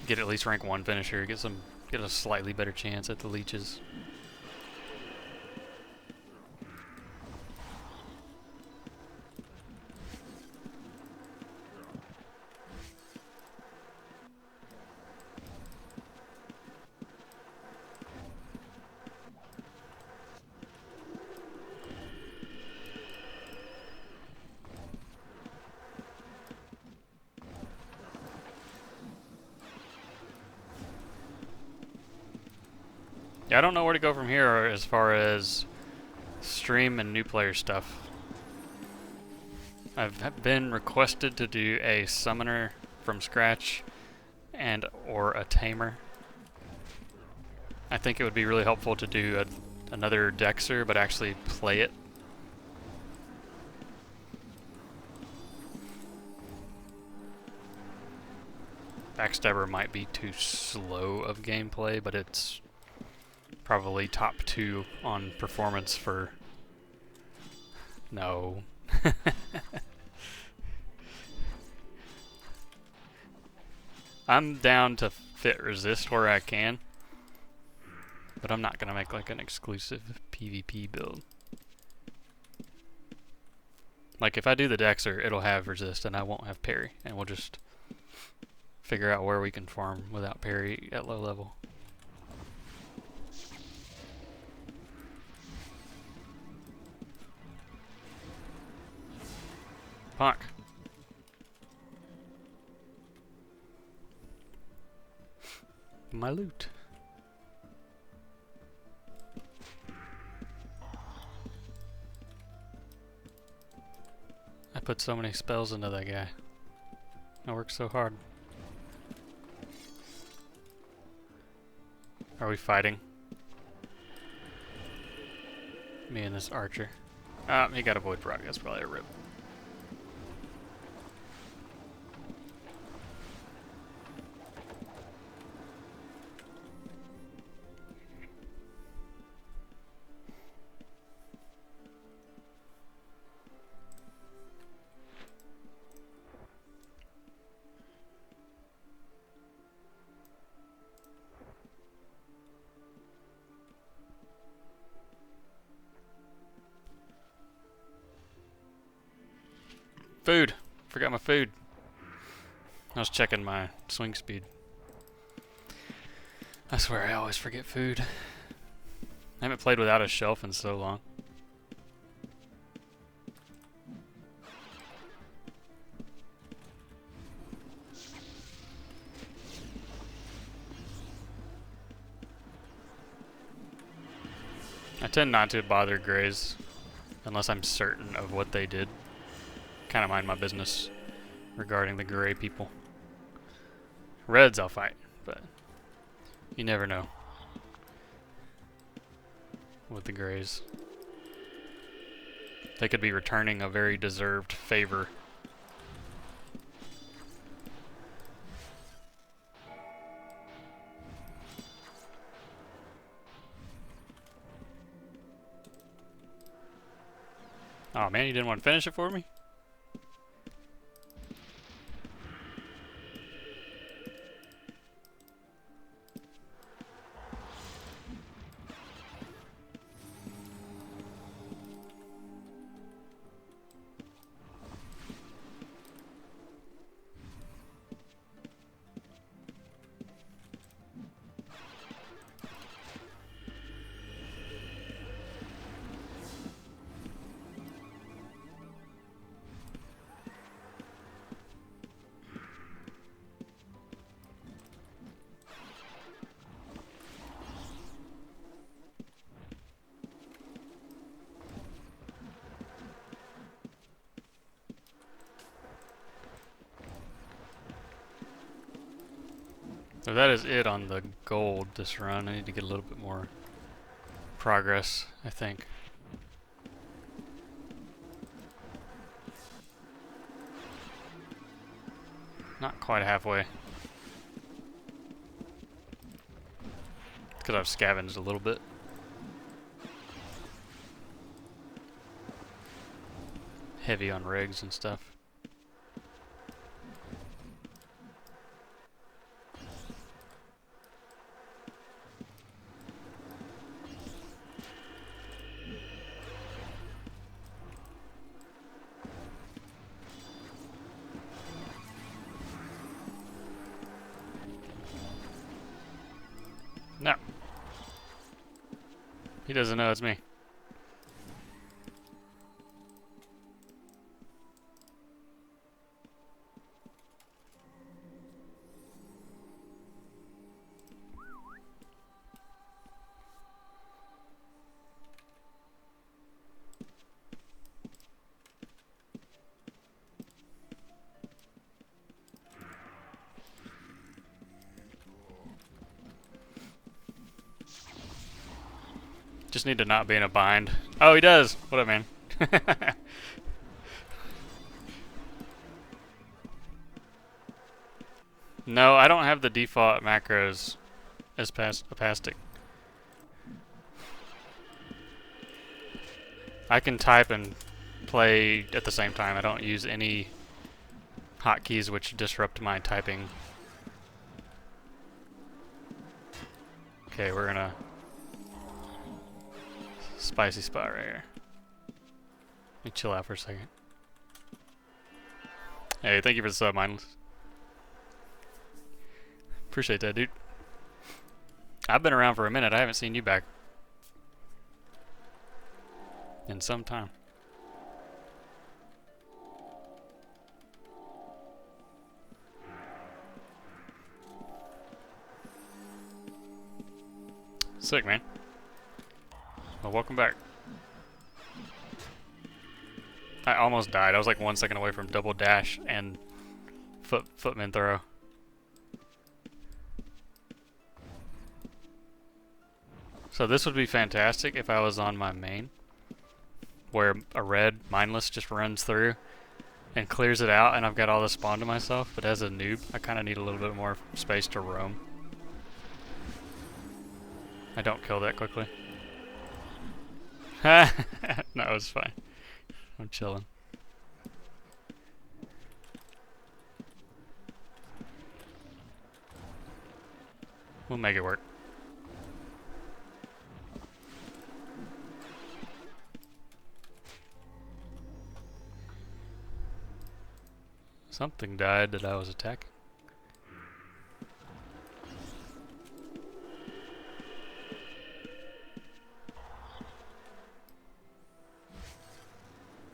Get at least rank 1 finisher, get a slightly better chance at the leeches. Yeah, I don't know where to go from here as far as stream and new player stuff. I've been requested to do a summoner from scratch and or a tamer. I think it would be really helpful to do another Dexter, but actually play it. Backstabber might be too slow of gameplay, but it's probably top 2 on performance for... No. I'm down to fit resist where I can, but I'm not gonna make like an exclusive PvP build. Like if I do the Dexter, it'll have resist and I won't have parry, and we'll just figure out where we can farm without parry at low level. Fuck. My loot. I put so many spells into that guy. I worked so hard. Are we fighting? Me and this archer. He got a void proc. That's probably a rip. Food! Forgot my food. I was checking my swing speed. I swear I always forget food. I haven't played without a shelf in so long. I tend not to bother grays unless I'm certain of what they did. Kind of mind my business regarding the gray people. Reds I'll fight, but you never know with the grays. They could be returning a very deserved favor. Oh man, you didn't want to finish it for me? So that is it on the gold this run. I need to get a little bit more progress, I think. Not quite halfway. It's because I've scavenged a little bit. Heavy on regs and stuff. No. He doesn't know it's me. Just need to not be in a bind. Oh, he does! What up, man? No, I don't have the default macros as Apastic. I can type and play at the same time. I don't use any hotkeys which disrupt my typing. Okay, we're gonna spicy spot right here. Let me chill out for a second. Hey, thank you for the sub, Mindless. Appreciate that, dude. I've been around for a minute. I haven't seen you back in some time. Sick, man. Well, welcome back. I almost died. I was like 1 second away from double dash and footman throw. So this would be fantastic if I was on my main, where a red mindless just runs through and clears it out, and I've got all the spawn to myself. But as a noob, I kind of need a little bit more space to roam. I don't kill that quickly. No, it's fine. I'm chilling. We'll make it work. Something died that I was attacking.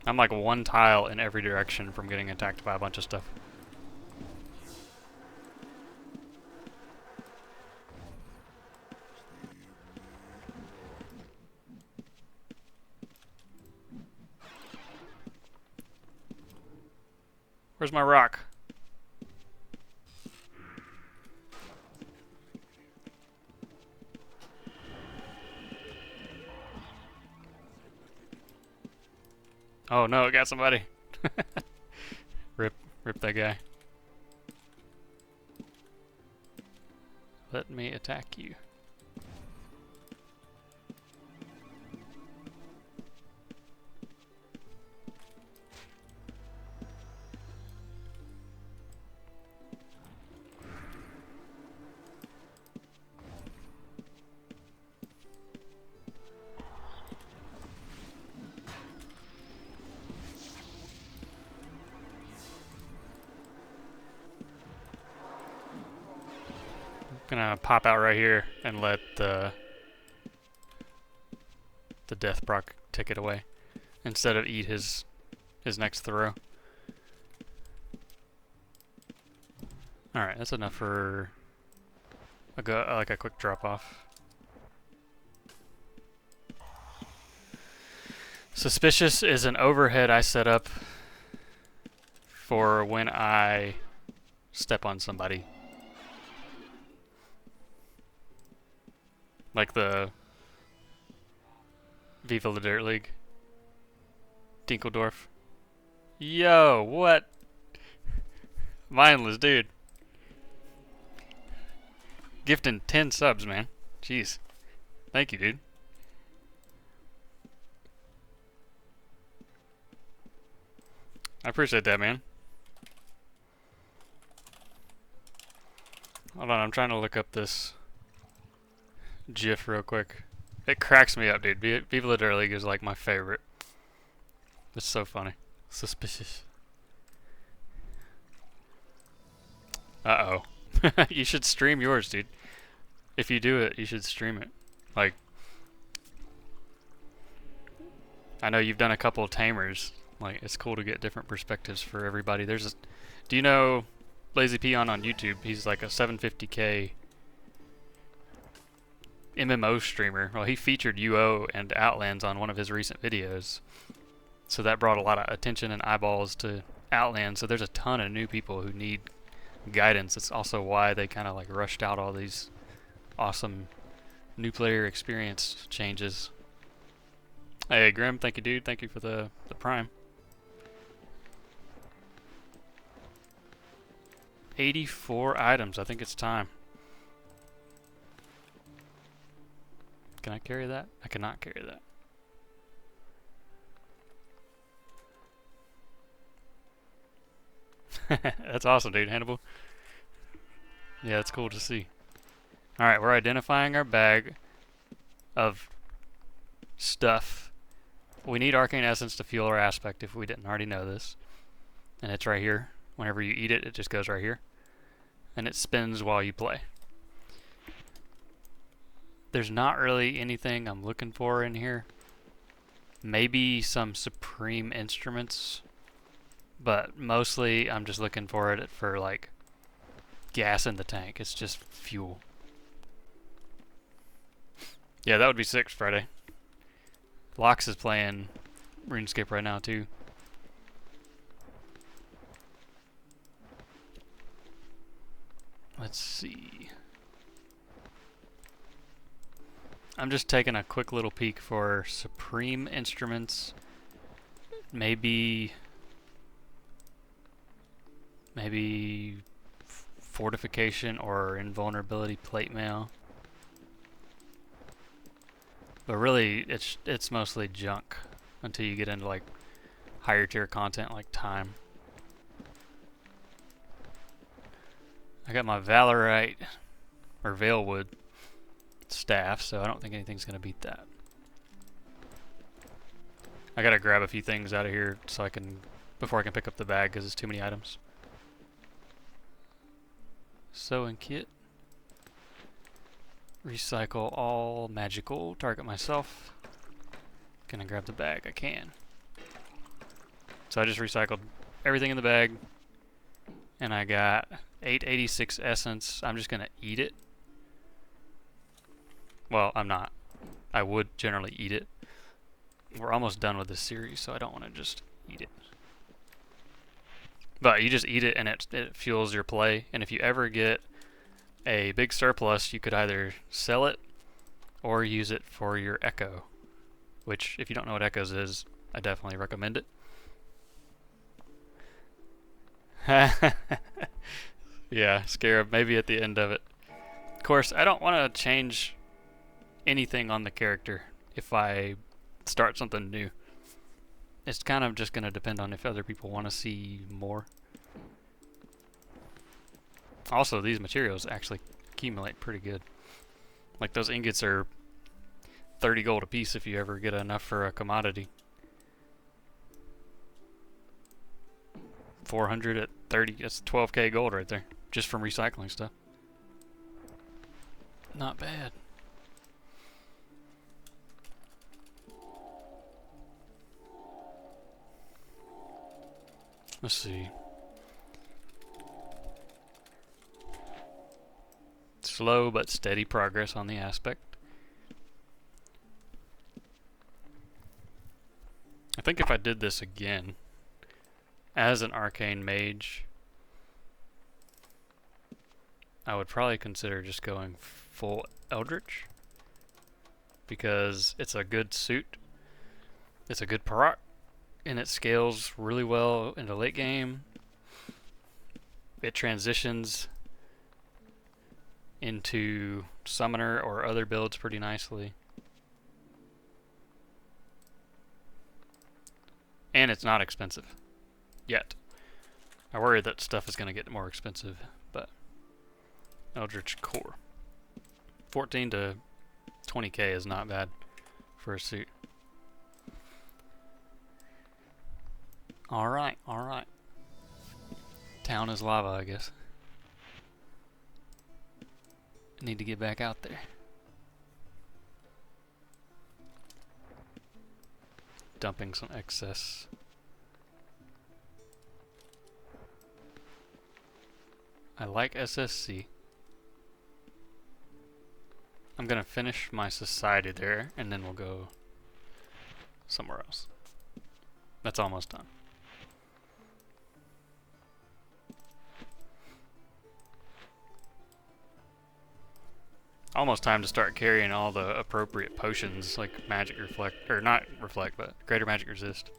I'm like one tile in every direction from getting attacked by a bunch of stuff. Where's my rock? Oh no, it got somebody. Rip that guy. Let me attack you. Gonna pop out right here and let the death proc take it away instead of eat his next throw. All right, that's enough for like a quick drop off. Suspicious is an overhead I set up for when I step on somebody. Like the Viva la Dirt League. Dinkeldorf. Yo, what? Mindless, dude. Gifting 10 subs, man. Jeez. Thank you, dude. I appreciate that, man. Hold on, I'm trying to look up this GIF real quick. It cracks me up, dude. Viva la Dirt League is like my favorite. It's so funny. Suspicious. Uh-oh. You should stream yours, dude. If you do it, you should stream it. Like, I know you've done a couple of tamers. Like, it's cool to get different perspectives for everybody. Do you know Lazy Peon on YouTube? He's like a 750k MMO streamer. Well, he featured UO and Outlands on one of his recent videos. So that brought a lot of attention and eyeballs to Outlands. So there's a ton of new people who need guidance. It's also why they kind of like rushed out all these awesome new player experience changes. Hey Grim, thank you, dude. Thank you for the prime. 84 items. I think it's time. Can I carry that? I cannot carry that. That's awesome, dude. Hannibal. Yeah, it's cool to see. Alright, we're identifying our bag of stuff. We need Arcane Essence to fuel our aspect if we didn't already know this. And it's right here. Whenever you eat it, it just goes right here. And it spins while you play. There's not really anything I'm looking for in here. Maybe some Supreme Instruments. But mostly I'm just looking for it for like gas in the tank. It's just fuel. Yeah, that would be 6 Friday. Lox is playing RuneScape right now too. Let's see. I'm just taking a quick little peek for Supreme Instruments. Maybe Fortification or Invulnerability Plate Mail. But really, it's mostly junk until you get into like higher tier content like Time. I got my Valorite or Veilwood staff, so I don't think anything's gonna beat that. I gotta grab a few things out of here so I can before I can pick up the bag because it's too many items. Sewing kit. Recycle all magical. Target myself. Gonna grab the bag. I can. So I just recycled everything in the bag, and I got 886 essence. I'm just gonna eat it. Well, I'm not. I would generally eat it. We're almost done with this series, so I don't want to just eat it. But you just eat it and it fuels your play, and if you ever get a big surplus, you could either sell it or use it for your Echo, which if you don't know what Echoes is, I definitely recommend it. Yeah, Scarab, maybe at the end of it. Of course, I don't want to change anything on the character if I start something new. It's kind of just going to depend on if other people want to see more. Also, these materials actually accumulate pretty good. Like those ingots are 30 gold a piece if you ever get enough for a commodity. 400 at 30, that's 12k gold right there, just from recycling stuff. Not bad. Let's see. Slow but steady progress on the aspect. I think if I did this again as an Arcane Mage, I would probably consider just going full Eldritch, because it's a good suit, it's a good proc, and it scales really well into late game. It transitions into Summoner or other builds pretty nicely. And it's not expensive. Yet. I worry that stuff is going to get more expensive, but Eldritch Core. 14 to 20k is not bad for a suit. Alright, alright. Town is lava, I guess. Need to get back out there. Dumping some excess. I like SSC. I'm gonna finish my society there, and then we'll go somewhere else. That's almost done. Almost time to start carrying all the appropriate potions, like Magic Reflect, or not Reflect, but Greater Magic Resist.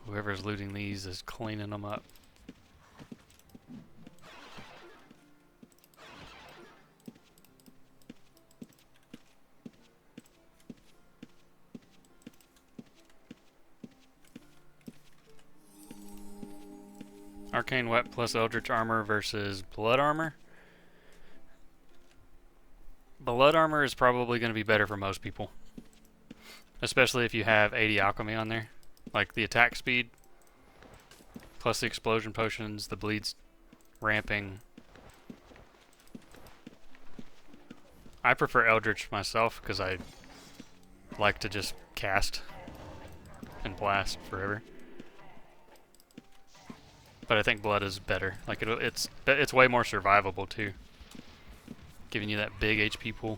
Whoever's looting these is cleaning them up. Arcane Wet plus Eldritch Armor versus Blood Armor. Blood Armor is probably going to be better for most people. Especially if you have 80 Alchemy on there. Like the attack speed, plus the explosion potions, the bleeds ramping. I prefer Eldritch myself because I like to just cast and blast forever. But I think Blood is better. Like it's way more survivable too, giving you that big HP pool.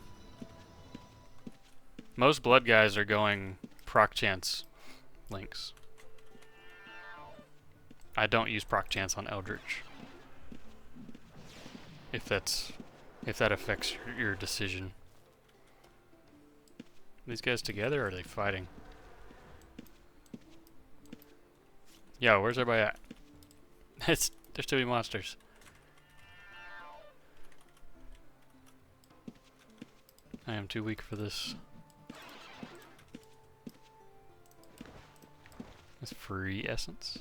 Most Blood guys are going proc chance links. I don't use proc chance on Eldritch. if that affects your decision. These guys together, or are they fighting? Yeah, where's everybody at? There's too many monsters. I am too weak for this. That's free essence.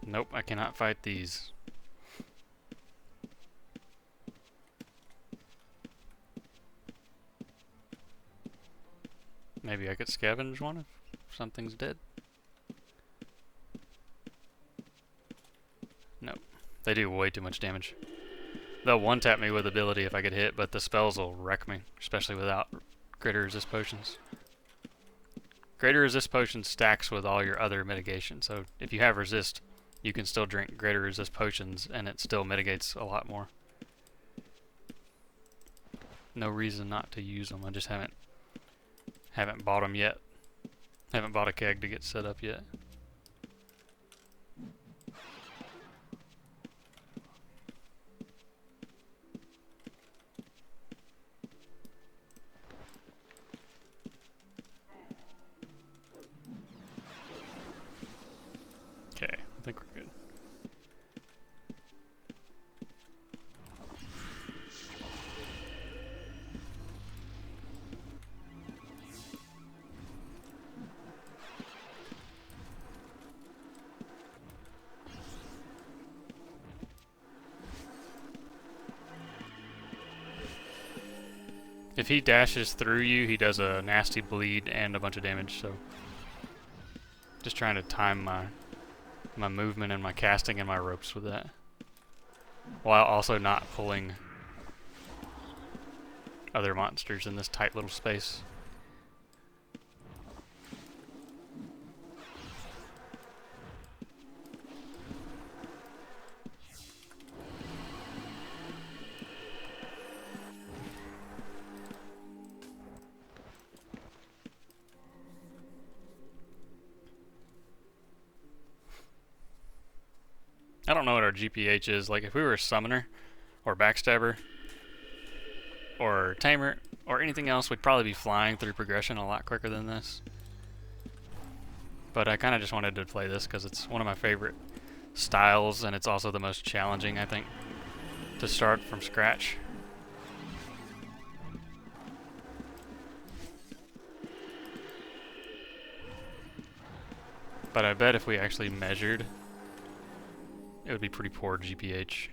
Nope, I cannot fight these. Maybe I could scavenge one if something's dead. Nope. They do way too much damage. They'll one-tap me with ability if I get hit, but the spells will wreck me, especially without greater resist potions. Greater resist potion stacks with all your other mitigation, so if you have resist, you can still drink greater resist potions and it still mitigates a lot more. No reason not to use them. I just haven't bought them yet. Haven't bought a keg to get set up yet. Okay, I think we're good. If he dashes through you, he does a nasty bleed and a bunch of damage, so just trying to time my movement and my casting and my ropes with that, while also not pulling other monsters in this tight little space. I don't know what our GPH is. Like, if we were a summoner, or backstabber, or tamer, or anything else, we'd probably be flying through progression a lot quicker than this. But I kind of just wanted to play this because it's one of my favorite styles, and it's also the most challenging, I think, to start from scratch. But I bet if we actually measured, it would be pretty poor GPH.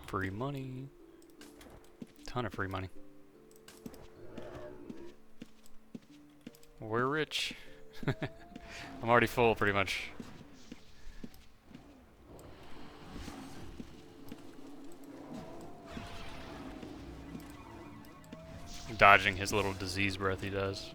Free money. Ton of free money. We're rich. I'm already full, pretty much. Dodging his little disease breath he does.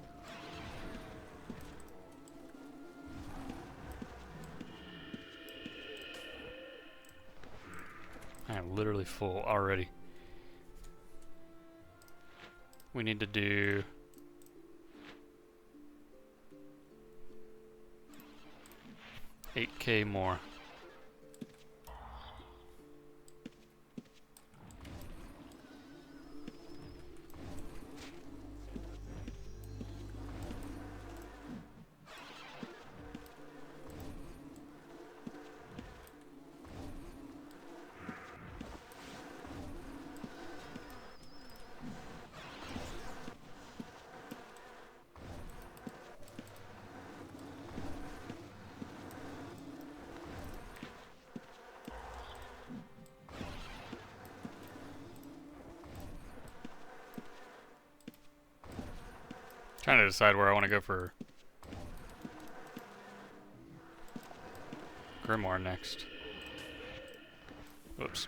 I am literally full already. We need to do $8K more. Trying to decide where I want to go for Grimoire next. Whoops.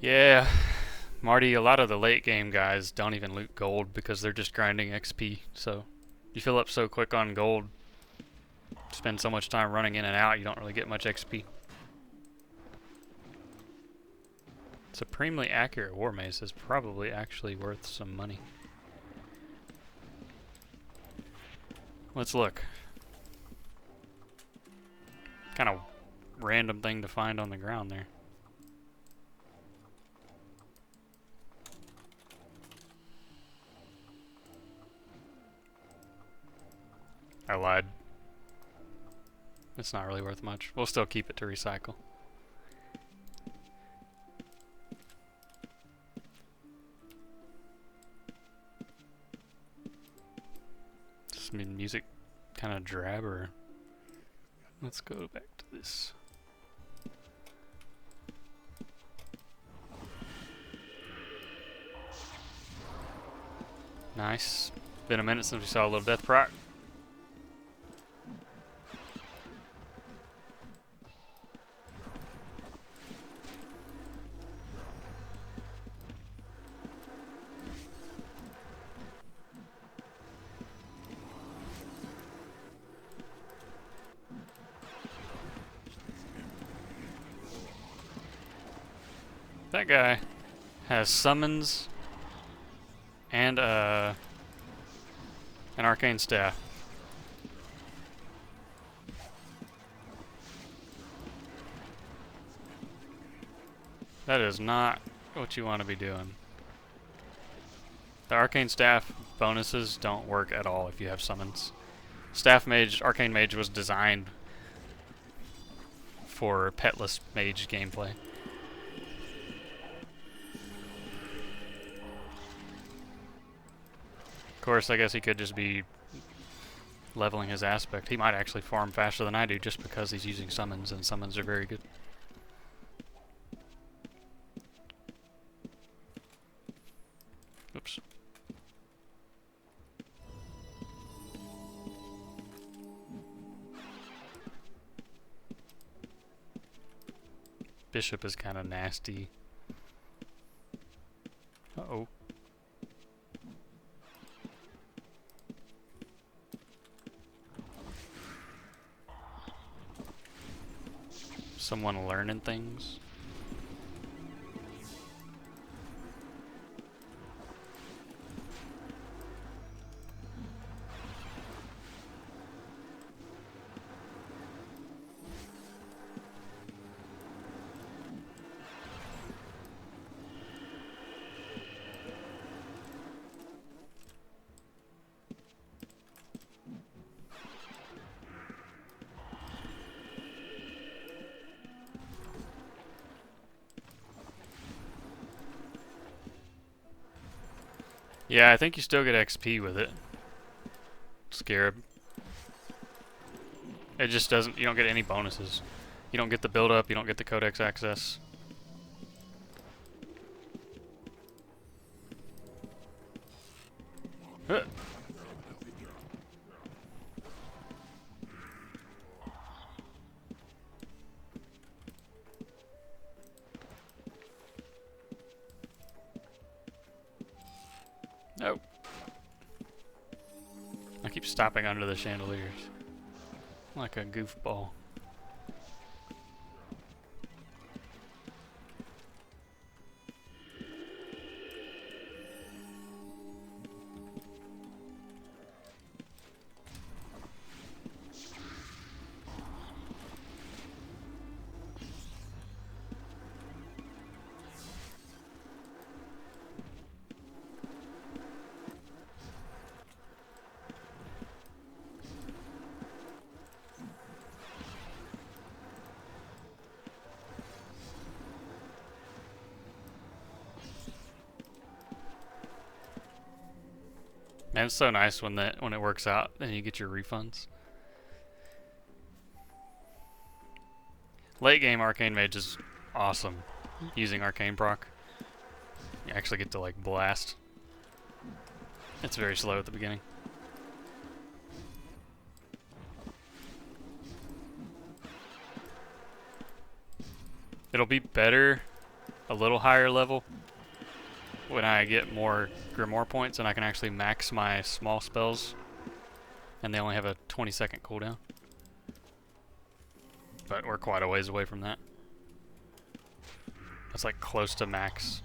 Yeah, Marty, a lot of the late game guys don't even loot gold because they're just grinding XP. So you fill up so quick on gold, spend so much time running in and out, you don't really get much XP. Supremely accurate war mace is probably actually worth some money. Let's look. Kind of random thing to find on the ground there. I lied. It's not really worth much. We'll still keep it to recycle. Does music kind of drab, or let's go back to this. Nice. Been a minute since we saw a little death proc. That guy has summons and an arcane staff. That is not what you want to be doing. The arcane staff bonuses don't work at all if you have summons. Staff mage, arcane mage was designed for petless mage gameplay. Of course, I guess he could just be leveling his aspect. He might actually farm faster than I do just because he's using summons, and summons are very good. Oops. Bishop is kind of nasty. Uh-oh. Someone learning things. Yeah, I think you still get XP with it. Scarab. It just doesn't, you don't get any bonuses. You don't get the build up, you don't get the codex access. Huh. Nope. I keep stopping under the chandeliers. Like a goofball. Man, it's so nice when it works out and you get your refunds. Late game Arcane Mage is awesome using Arcane proc. You actually get to like blast. It's very slow at the beginning. It'll be better a little higher level when I get more Grimoire points and I can actually max my small spells and they only have a 20-second cooldown. But we're quite a ways away from that. That's like close to max.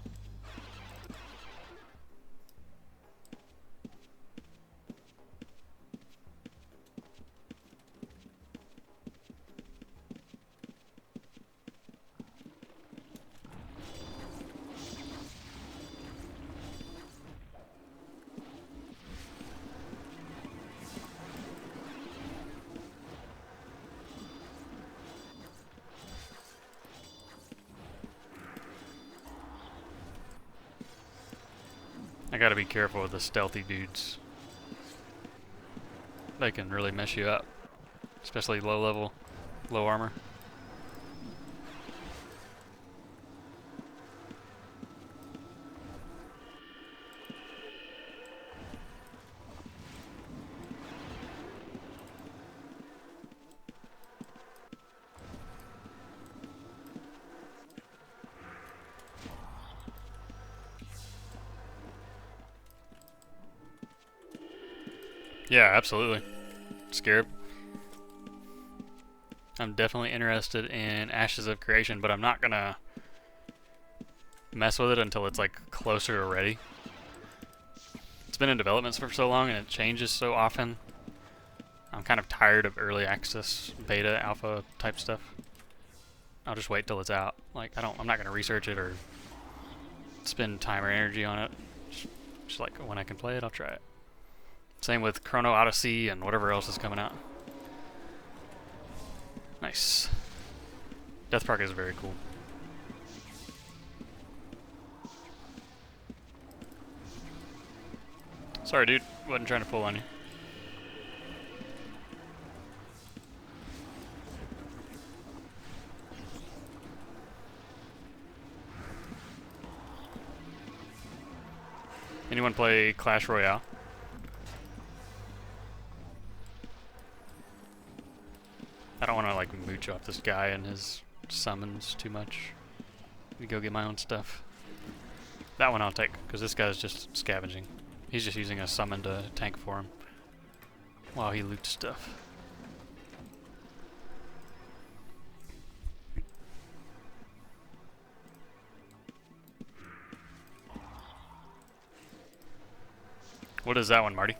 I gotta be careful with the stealthy dudes. They can really mess you up, especially low level, low armor. Yeah, absolutely. Scarab. I'm definitely interested in Ashes of Creation, but I'm not gonna mess with it until it's like closer to ready. It's been in development for so long and it changes so often. I'm kind of tired of early access, beta, alpha type stuff. I'll just wait till it's out. Like I'm not gonna research it or spend time or energy on it. Just like when I can play it, I'll try it. Same with Chrono Odyssey and whatever else is coming out. Nice. Death Park is very cool. Sorry, dude. Wasn't trying to pull on you. Anyone play Clash Royale? I don't want to like mooch off this guy and his summons too much. Let me go get my own stuff. That one I'll take, because this guy's just scavenging. He's just using a summon to tank for him while he loots stuff. What is that one, Marty?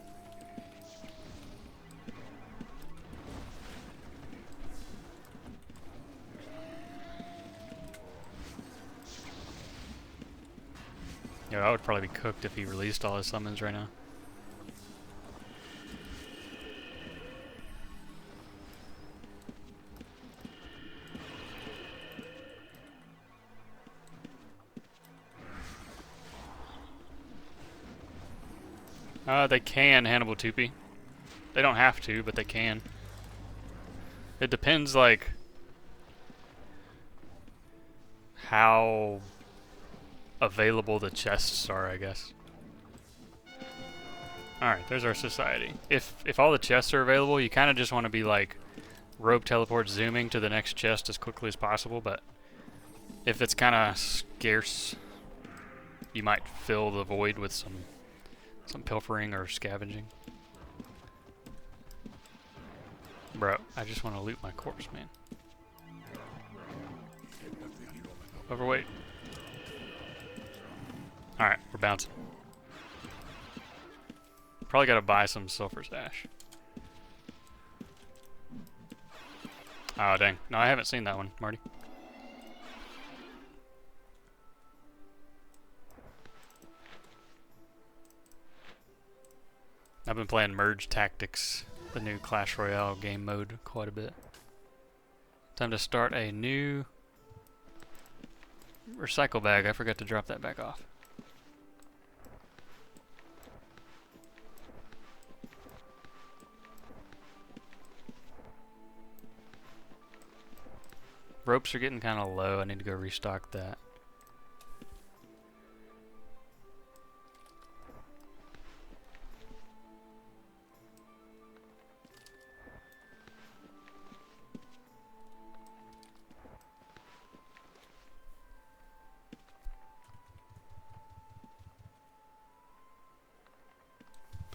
Yeah, I would probably be cooked if he released all his summons right now. They can Hannibal Tupi. They don't have to, but they can. It depends, like, how available the chests are, I guess. Alright, there's our society. If all the chests are available, you kind of just want to be like rope teleport zooming to the next chest as quickly as possible, but if it's kind of scarce, you might fill the void with some pilfering or scavenging. Bro, I just want to loot my corpse, man. Overweight. Alright, we're bouncing. Probably gotta buy some sulfur sash. Oh, dang. No, I haven't seen that one, Marty. I've been playing Merge Tactics, the new Clash Royale game mode, quite a bit. Time to start a new recycle bag. I forgot to drop that back off. Ropes are getting kind of low. I need to go restock that.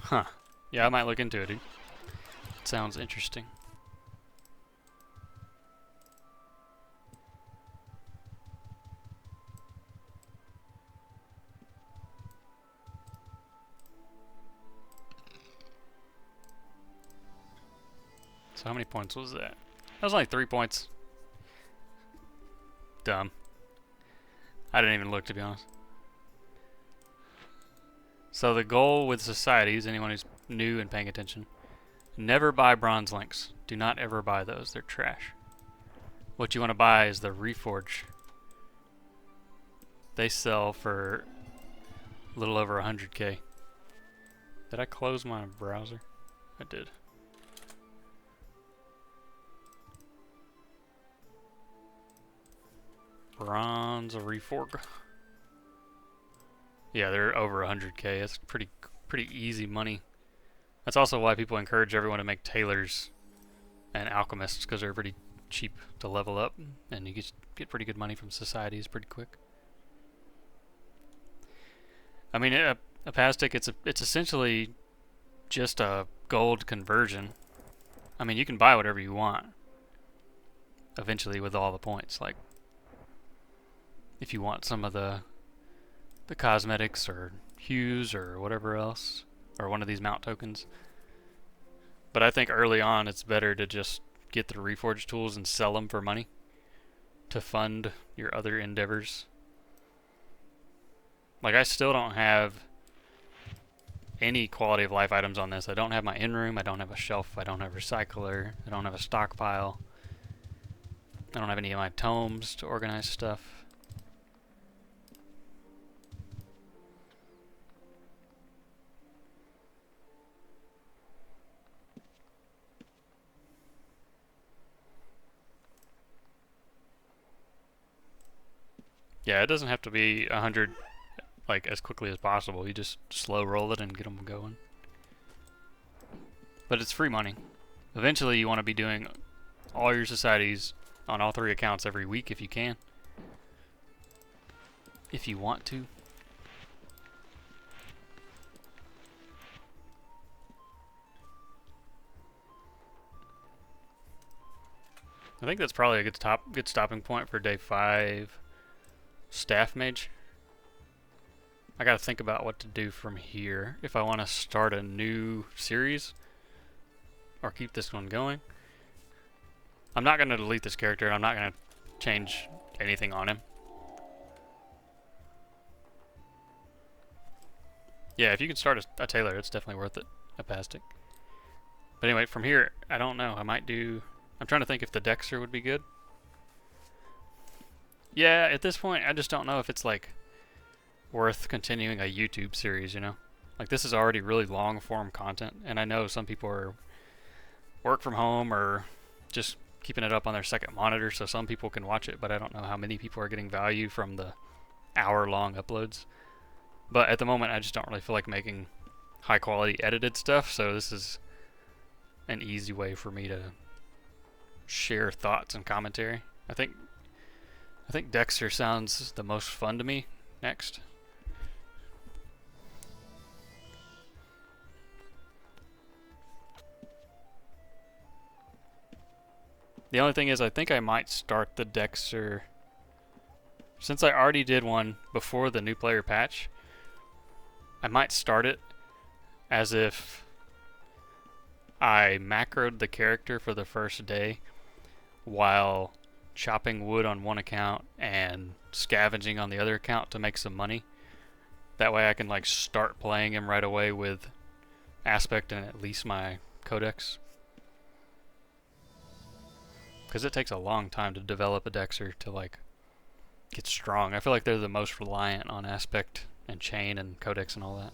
Huh. Yeah, I might look into it, dude. It sounds interesting. So how many points was that? That was only 3 points. Dumb. I didn't even look, to be honest. So the goal with societies, anyone who's new and paying attention, never buy bronze links. Do not ever buy those. They're trash. What you want to buy is the Reforge. They sell for a little over 100k. Did I close my browser? I did. Bronze Reforge. Yeah, they're over 100k. That's pretty easy money. That's also why people encourage everyone to make tailors and alchemists, because they're pretty cheap to level up, and you get pretty good money from societies pretty quick. I mean, a pastic, it's essentially just a gold conversion. I mean, you can buy whatever you want eventually with all the points. Like, if you want some of the cosmetics or hues or whatever else, or one of these mount tokens. But I think early on it's better to just get the Reforged tools and sell them for money to fund your other endeavors. Like, I still don't have any quality of life items on this. I don't have my in-room, I don't have a shelf, I don't have a recycler, I don't have a stockpile, I don't have any of my tomes to organize stuff. Yeah, it doesn't have to be 100 like as quickly as possible. You just slow roll it and get them going. But it's free money. Eventually you want to be doing all your societies on all 3 accounts every week if you can. If you want to. I think that's probably a good stopping point for day 5. Staff Mage. I gotta think about what to do from here if I want to start a new series or keep this one going. I'm not gonna delete this character, and I'm not gonna change anything on him. Yeah, if you can start a tailor, it's definitely worth it. A pastic. But anyway, from here, I don't know. I might do. I'm trying to think if the Dexter would be good. Yeah, at this point, I just don't know if it's like worth continuing a YouTube series, you know? Like, this is already really long form content, and I know some people are work from home or just keeping it up on their second monitor, so some people can watch it, but I don't know how many people are getting value from the hour-long uploads. But at the moment, I just don't really feel like making high-quality edited stuff, so this is an easy way for me to share thoughts and commentary. I think Dexter sounds the most fun to me next. The only thing is, I think I might start the Dexter, since I already did one before the new player patch. I might start it as if I macroed the character for the first day while chopping wood on one account and scavenging on the other account to make some money. That way I can like start playing him right away with aspect and at least my codex. Because it takes a long time to develop a Dexter to like get strong. I feel like they're the most reliant on aspect and chain and codex and all that.